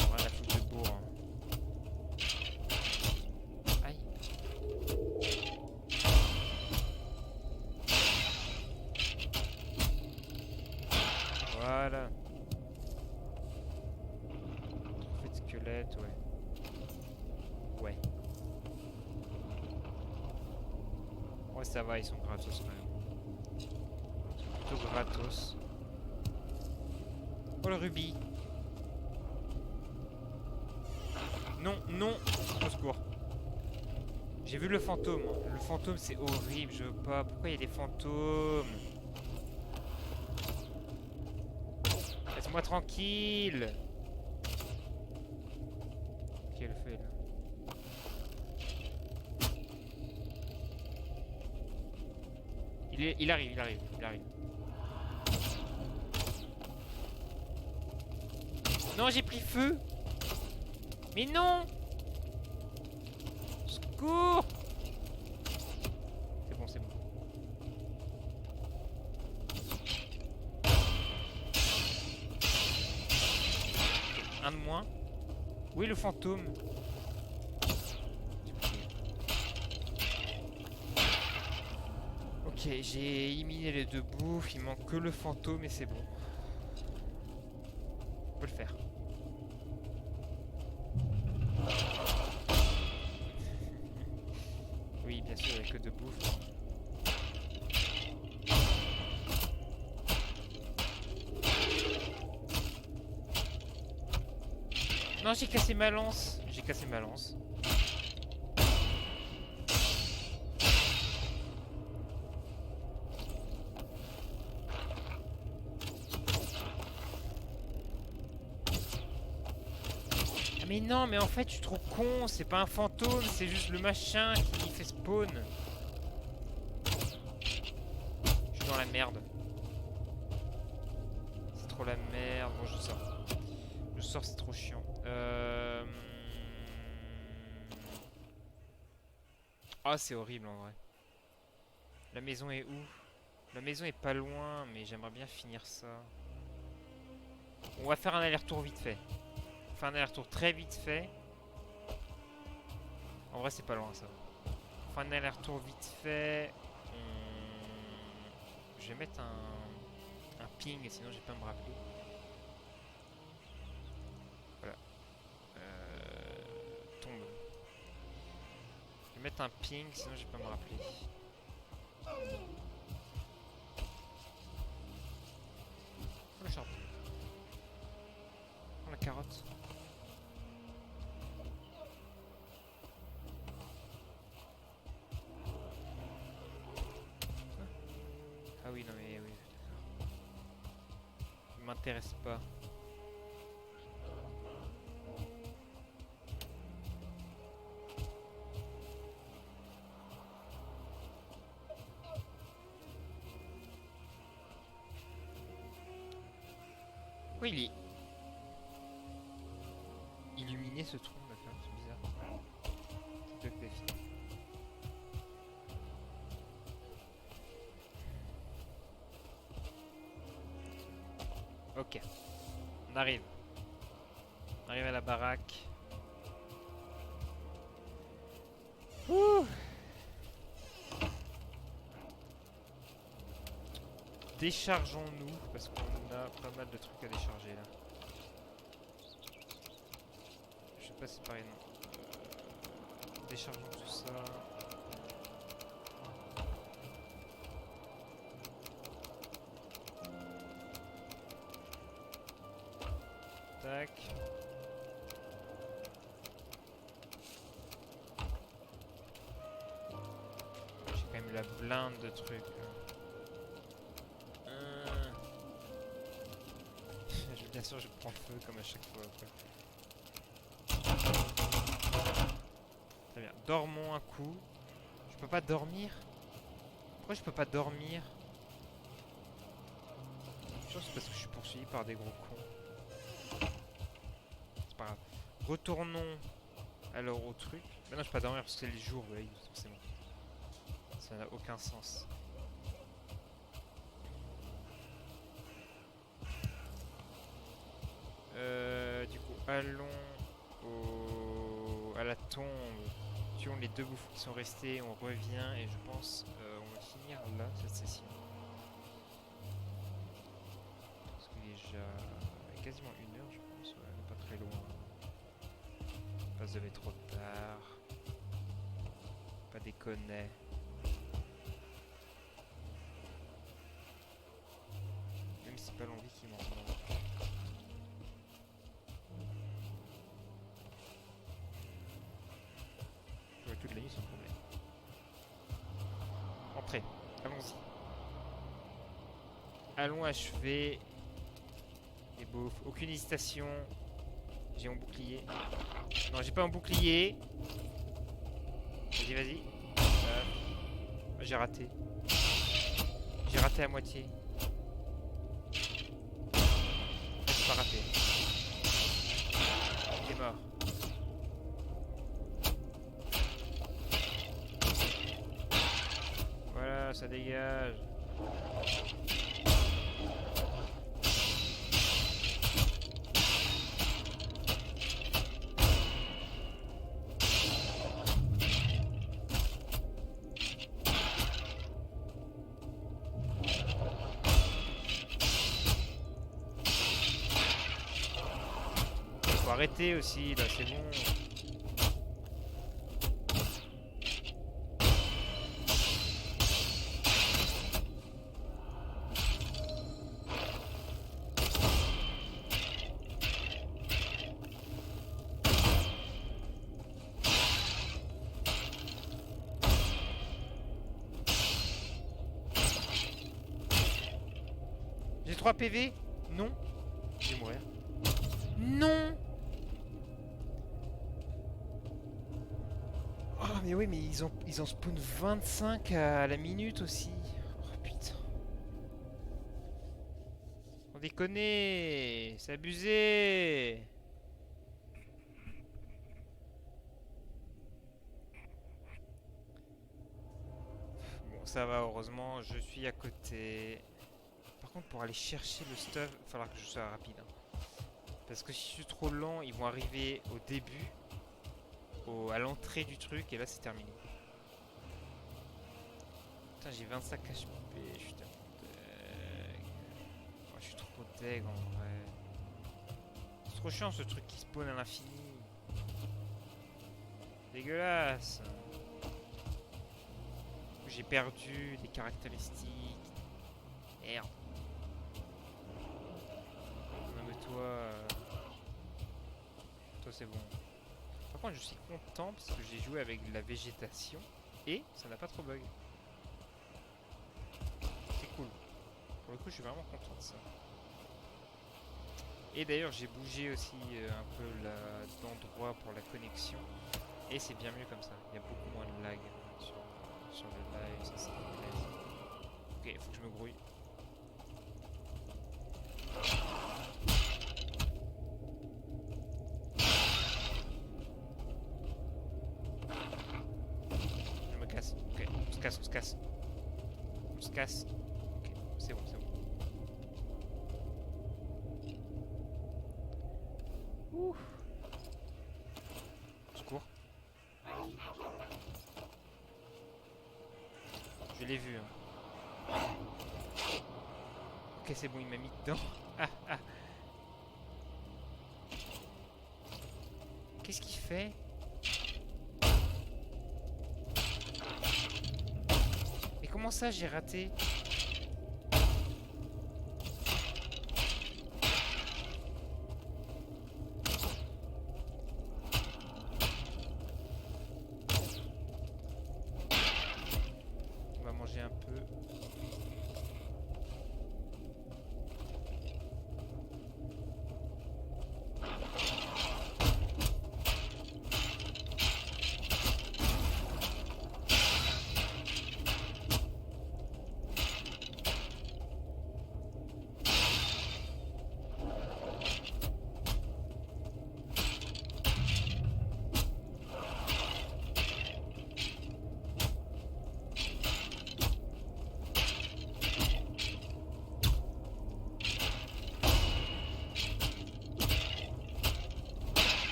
On va la foutre de bourre. Hein. Aïe. Voilà. Trophée de squelette, ouais. Ouais. Ouais, ça va, ils sont gratos quand même. Ils sont plutôt gratos. Oh le rubis. Non, non. Au secours. J'ai vu le fantôme. Le fantôme c'est horrible, je veux pas. Pourquoi il y a des fantômes? Laisse-moi tranquille. Qu'elle fait là? Il arrive. Non, j'ai pris feu. Mais non. Secours. C'est bon. Un de moins. Où est le fantôme? Ok, j'ai éliminé les deux bouffes, il manque que le fantôme et c'est bon. On peut le faire. Oui, bien sûr, il n'y a que deux bouffes. Non, j'ai cassé ma lance. Ah mais non, mais en fait, je suis trop con. C'est pas un fantôme, c'est juste le machin qui fait spawn. Je suis dans la merde. C'est trop la merde. Bon, je sors. C'est trop chiant. Ah, c'est horrible en vrai. La maison est où? La maison est pas loin, mais j'aimerais bien finir ça. On va faire un aller-retour vite fait. On va faire un aller-retour très vite fait. En vrai, c'est pas loin ça. On fait un aller-retour vite fait. Je vais mettre un ping, sinon je vais pas me rappeler. Voilà. Tombe. Je vais mettre un ping, sinon je vais pas me rappeler. Oh le champignon. Oh la carotte. Ah oui, non mais oui, d'accord. Il m'intéresse pas. Oui, il est illuminé ce trou, d'accord, c'est bizarre. C'est peut-être fini. Ok, on arrive. On arrive à la baraque. Ouh. Déchargeons-nous parce qu'on a pas mal de trucs à décharger là. Je sais pas si c'est pareil, non. Déchargeons tout ça. tac. J'ai quand même la blinde de trucs. Bien sûr, je prends feu comme à chaque fois. Quoi. Très bien. Dormons un coup. Je peux pas dormir? Pourquoi je peux pas dormir? Je pense que c'est parce que je suis poursuivi par des gros cons. C'est pas grave. Retournons alors au truc. Maintenant, je peux pas dormir parce que c'est le jour, oui, forcément. Ça n'a aucun sens. Du coup, allons à la tombe. Tuons les 2 bouffons qui sont restés. On revient et je pense on va finir là cette session. Parce qu'il est déjà quasiment 1 heure, je pense. Ouais, on est pas très loin. Pas se lever trop tard. Pas déconner. Même si c'est pas l'envie qui m'en manque. Toute la nuit sans problème. Entrez, allons-y. Allons achever les beaufs. Aucune hésitation. J'ai mon bouclier. Non, j'ai pas un bouclier. Vas-y, vas-y. J'ai raté. J'ai raté à moitié. J'ai pas raté. Il est mort. Ça dégage. Faut arrêter aussi, là, c'est bon. J'ai 3 PV? Non. Je vais mourir. Non. Oh mais oui, mais ils ont spawn 25 à la minute aussi. Oh putain. On déconne. C'est abusé. Bon, ça va, heureusement, je suis à côté. Par contre, pour aller chercher le stuff, il va falloir que je sois rapide. Hein. Parce que si je suis trop lent, ils vont arriver au début, à l'entrée du truc, et là c'est terminé. Putain, j'ai 25 HP, je suis tellement deg. Oh, je suis trop deg en vrai. C'est trop chiant ce truc qui spawn à l'infini. Dégueulasse. J'ai perdu des caractéristiques. Merde. Non mais toi c'est bon. Par contre je suis content parce que j'ai joué avec de la végétation et ça n'a pas trop bug. C'est cool. Pour le coup je suis vraiment content de ça. Et d'ailleurs j'ai bougé aussi un peu d'endroit pour la connexion. Et c'est bien mieux comme ça. Il y a beaucoup moins de lag sur le live, ça c'est plaisir. Ok, il faut que je me grouille. Je me casse. Ok, on se casse, on se casse. On se casse. Ok, c'est bon, c'est bon. Ouh. Secours. Je l'ai vu. Hein. Ok, c'est bon, il m'a mis dedans. Ah, ah. Qu'est-ce qu'il fait? Mais comment ça, j'ai raté?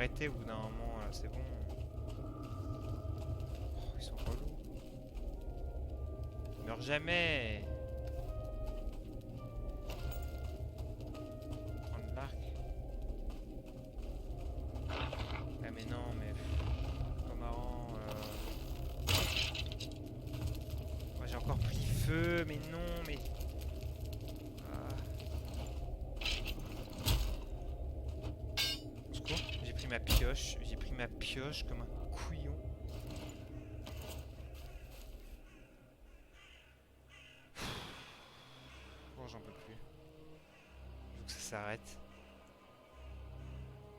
arrêter au bout d'un moment, là, c'est bon. Oh, ils sont relous. Ils meurent jamais. Prendre l'arc. Ah mais non, mais... C'est pas marrant. Moi j'ai encore pris feu, mais non, mais... Ah. Au secours, j'ai pris ma pioche. J'ai pris ma pioche comme un couillon. Bon, j'en peux plus. Je veux que ça s'arrête.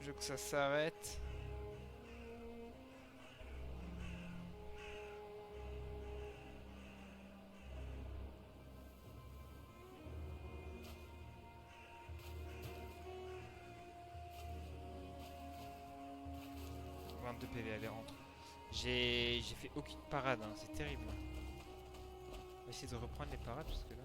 Je veux que ça s'arrête. De PV, allez, rentre. J'ai fait aucune parade, hein, c'est terrible. On va essayer de reprendre les parades parce que là...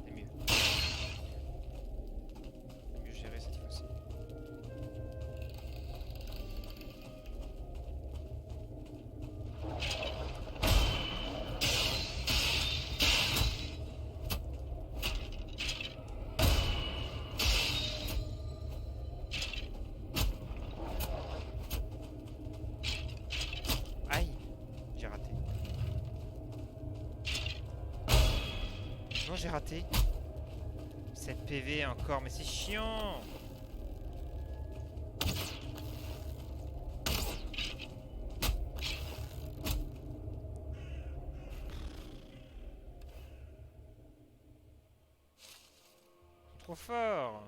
C'est mieux. C'est mieux géré cette fois-ci. J'ai raté. 7 PV encore, mais c'est chiant. Trop fort.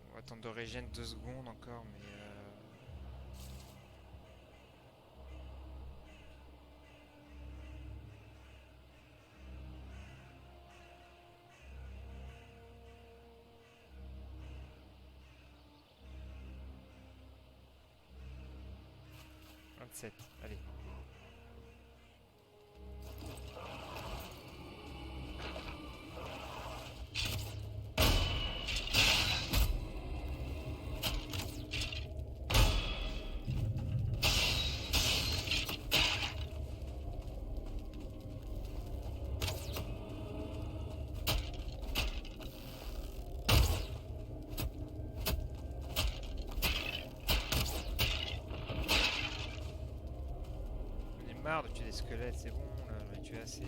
On va attendre de régène 2 secondes encore, mais... 27, allez. Marre de tuer des squelettes, c'est bon là, j'en ai tué assez.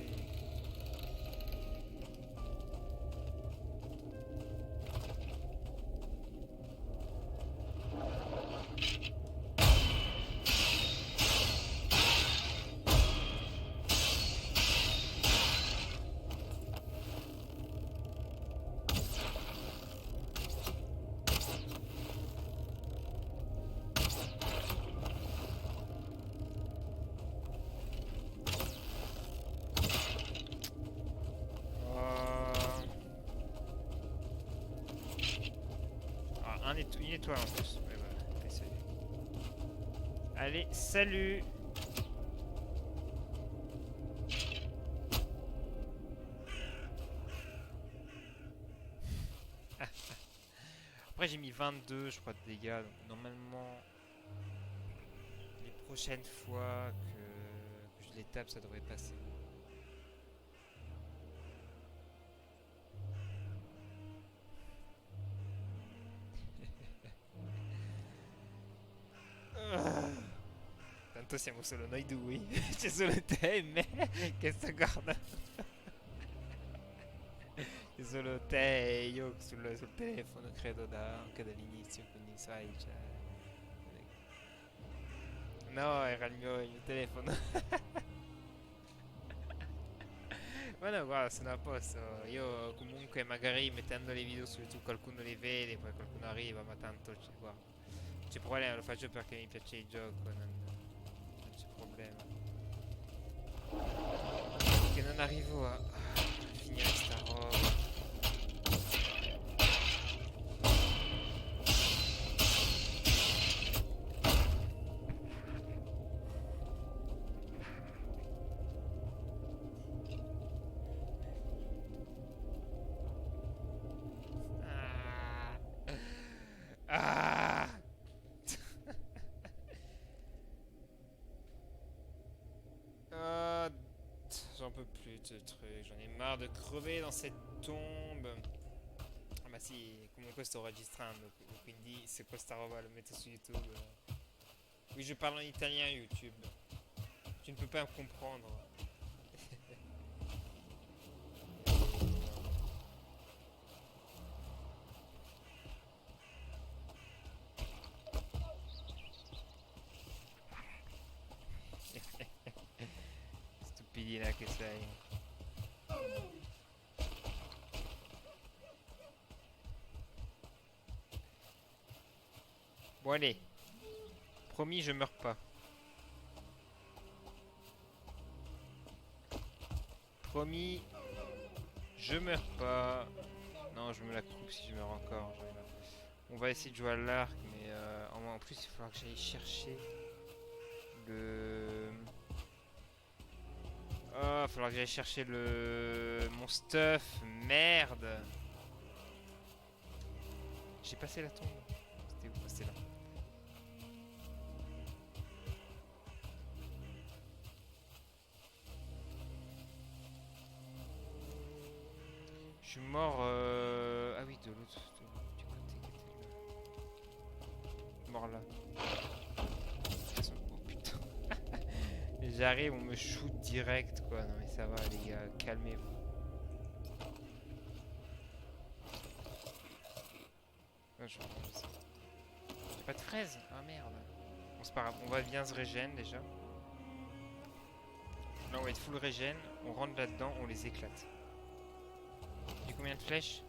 Une étoile en plus. Ouais, voilà. Allez, salut. Allez, salut. Après j'ai mis 22 je crois de dégâts. Donc normalement les prochaines fois que je les tape ça devrait passer. Tanto siamo solo noi due. C'è solo te e me che sto guardando. C'è solo te e io sul telefono, credo anche dall'inizio, quindi sai, cioè... No, era il mio telefono. Ma no, guarda, sono a posto. Io comunque magari mettendo le video su YouTube qualcuno li vede, poi qualcuno arriva, ma tanto guarda, non c'è problema, lo faccio perché mi piace il gioco, non c'è problema. Che non arrivo a finire sta roba. peux plus de ce truc, j'en ai marre de crever dans cette tombe. Ah bah si, comunque sto registrando, quindi se questa roba lo metto su YouTube. Oui, je parle en italien YouTube. Tu ne peux pas me comprendre. Stupidina che sei. Bon allez. Promis, je meurs pas. Promis, je meurs pas. Non, je me la coupe si je meurs encore. J'en ai marre. On va essayer de jouer à l'arc, mais en plus, il va falloir que j'aille chercher le... Oh, il va falloir que j'aille chercher mon stuff. Merde. J'ai passé la tombe. C'était où? C'était là. Je suis mort... Ah oui, du côté qui était mort là. Oh putain. J'arrive, on me shoot direct quoi. Non mais ça va les gars, calmez-vous. Ah, j'ai pas de fraises. Ah merde. Bon c'est pas grave, on va bien se régène déjà. Là on va être full régène, on rentre là-dedans, on les éclate. J'ai combien de flèches?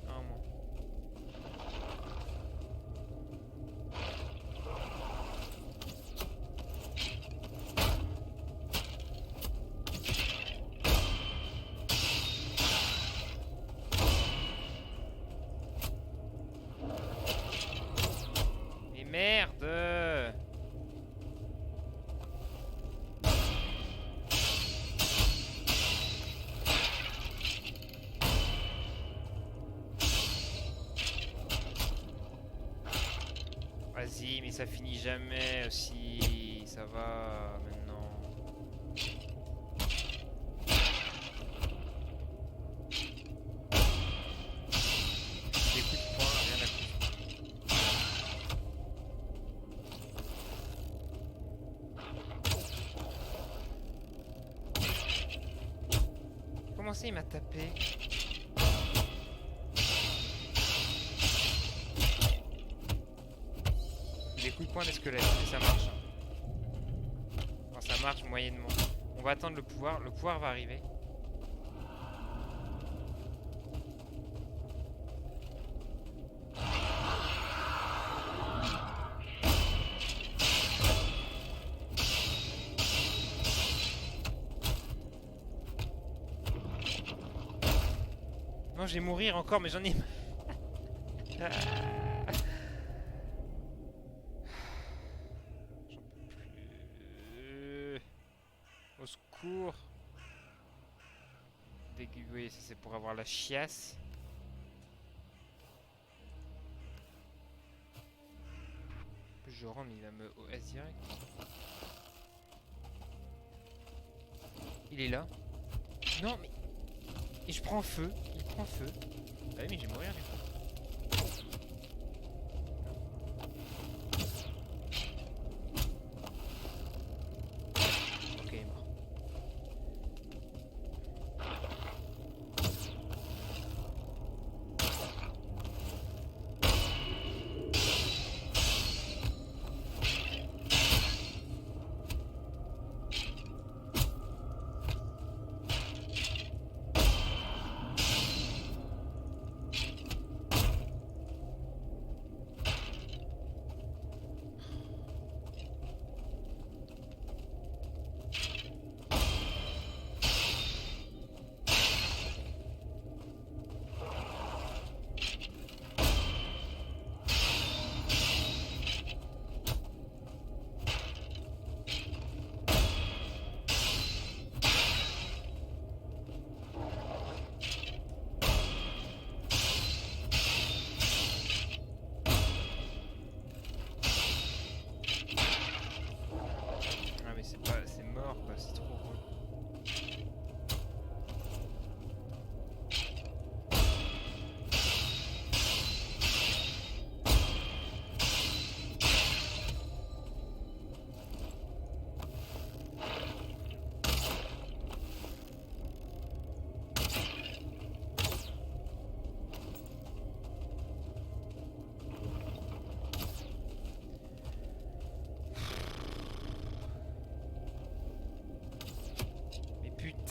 Un moins. Mais merde! Vas-y, mais ça finit jamais aussi. Ça va maintenant. Des coups de poing, rien à foutre. Comment ça il m'a tapé? Des coups de poing des squelettes, mais ça marche. Enfin, ça marche moyennement. On va attendre le pouvoir va arriver. Non, je vais mourir encore, mais j'en ai... Ah. J'en peux plus. Au secours. Oui, ça c'est pour avoir la chiasse. Je rentre, il va me OS direct. Il est là. Non, mais... Et je prends feu. Il prend feu. Ah oui, mais je vais mourir du coup. Ok, il est mort.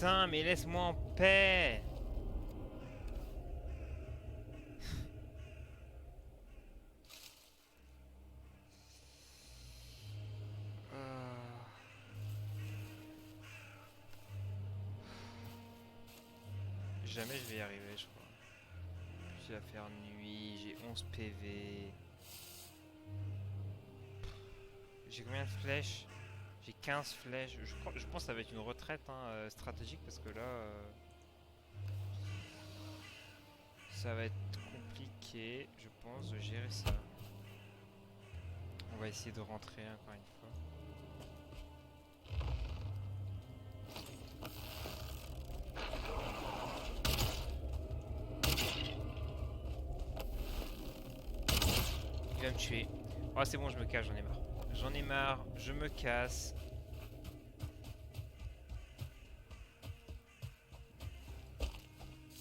Putain, mais laisse-moi en paix. Jamais je vais y arriver, je crois. Puis il va faire nuit, j'ai 11 PV. J'ai combien de flèches? J'ai 15 flèches. Je pense que ça va être une retraite hein, stratégique parce que là, ça va être compliqué, je pense, de gérer ça. On va essayer de rentrer encore une fois. Il va me tuer. Oh, c'est bon, je me casse, j'en ai marre. J'en ai marre, je me casse.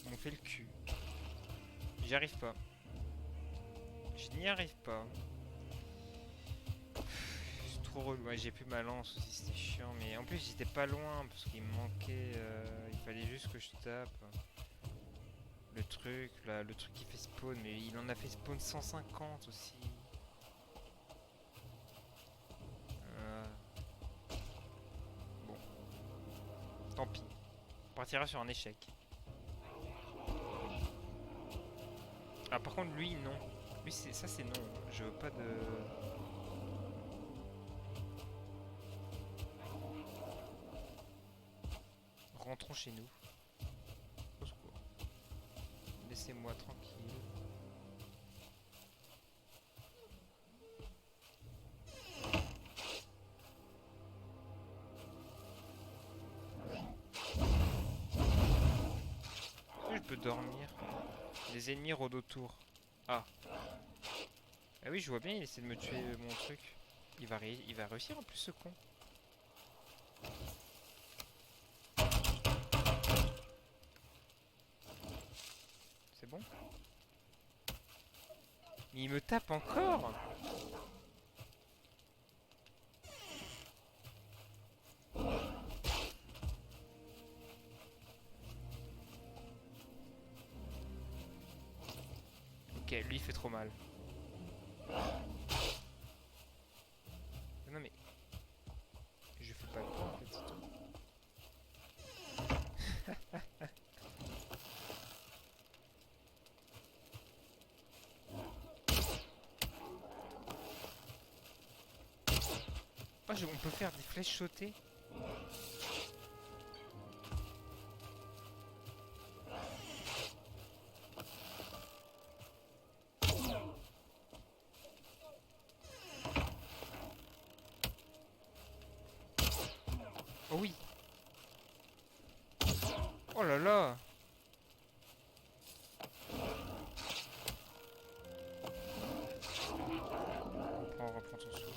Ils m'ont fait le cul. J'y arrive pas. Je n'y arrive pas. C'est trop relou. Ouais, j'ai plus ma lance aussi, c'était chiant. Mais en plus, j'étais pas loin parce qu'il me manquait. Il fallait juste que je tape. Le truc, là, le truc qui fait spawn. Mais il en a fait spawn 150 aussi. Bon. Tant pis. On partira sur un échec. Ah, par contre, lui, non. Lui, ça, c'est non. Je veux pas de. Rentrons chez nous. Au secours. Laissez-moi tranquille. Est-ce que je peux dormir? Les ennemis rôdent autour. Ah. Ah oui, je vois bien, il essaie de me tuer mon truc. Il va réussir en plus, ce con. C'est bon? Mais il me tape encore! Ok, lui il fait trop mal. Non mais... Je fais pas le point en fait, c'est tout. Oh, on peut faire des flèches sautées. Oh oui. Oh là là. Reprends ton souffle.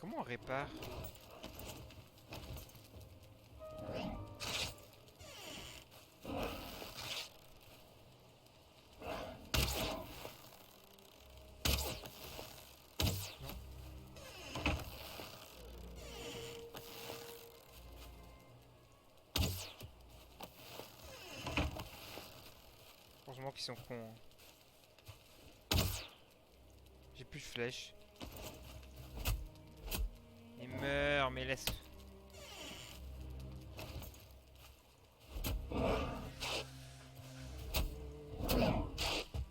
Comment on répare? Heureusement qu'ils sont cons. Hein. J'ai plus de flèches. Il meurt, mais laisse.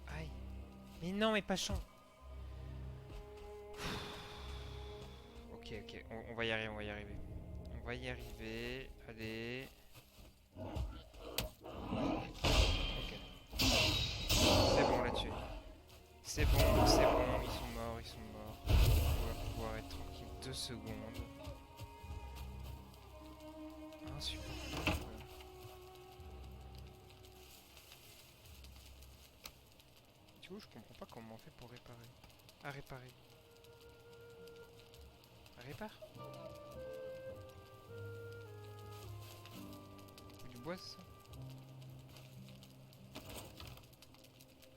Aïe. Mais non, mais pas chant. Ok, ok, on va y arriver, on va y arriver. On va y arriver. Allez. Ok. C'est bon là-dessus. C'est bon, ils sont morts, ils sont morts. On va pouvoir être tranquille 2 secondes. Insupportable. coup, je comprends pas comment on fait pour réparer. Ah, réparer. Répare. Faut du bois, c'est ça?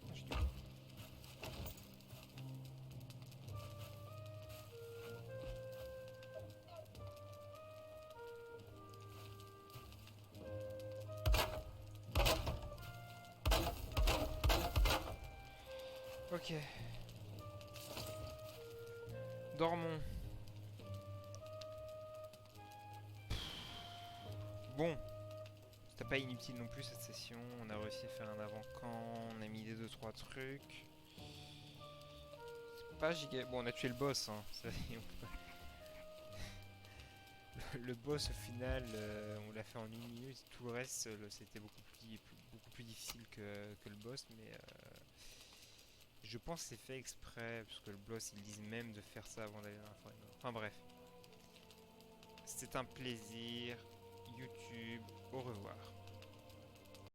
Ah, j'ai du bois. Ok. Dormons. Bon. C'était pas inutile non plus cette session. On a réussi à faire un avant-camp. On a mis des 2-3 trucs. C'est pas giga. Bon, on a tué le boss. Hein. Le boss au final, on l'a fait en 1 minute. Tout le reste, c'était beaucoup plus difficile que le boss. Mais je pense que c'est fait exprès. Parce que le boss, ils disent même de faire ça avant d'aller dans la forêt. Enfin bref. C'était un plaisir. YouTube, au revoir.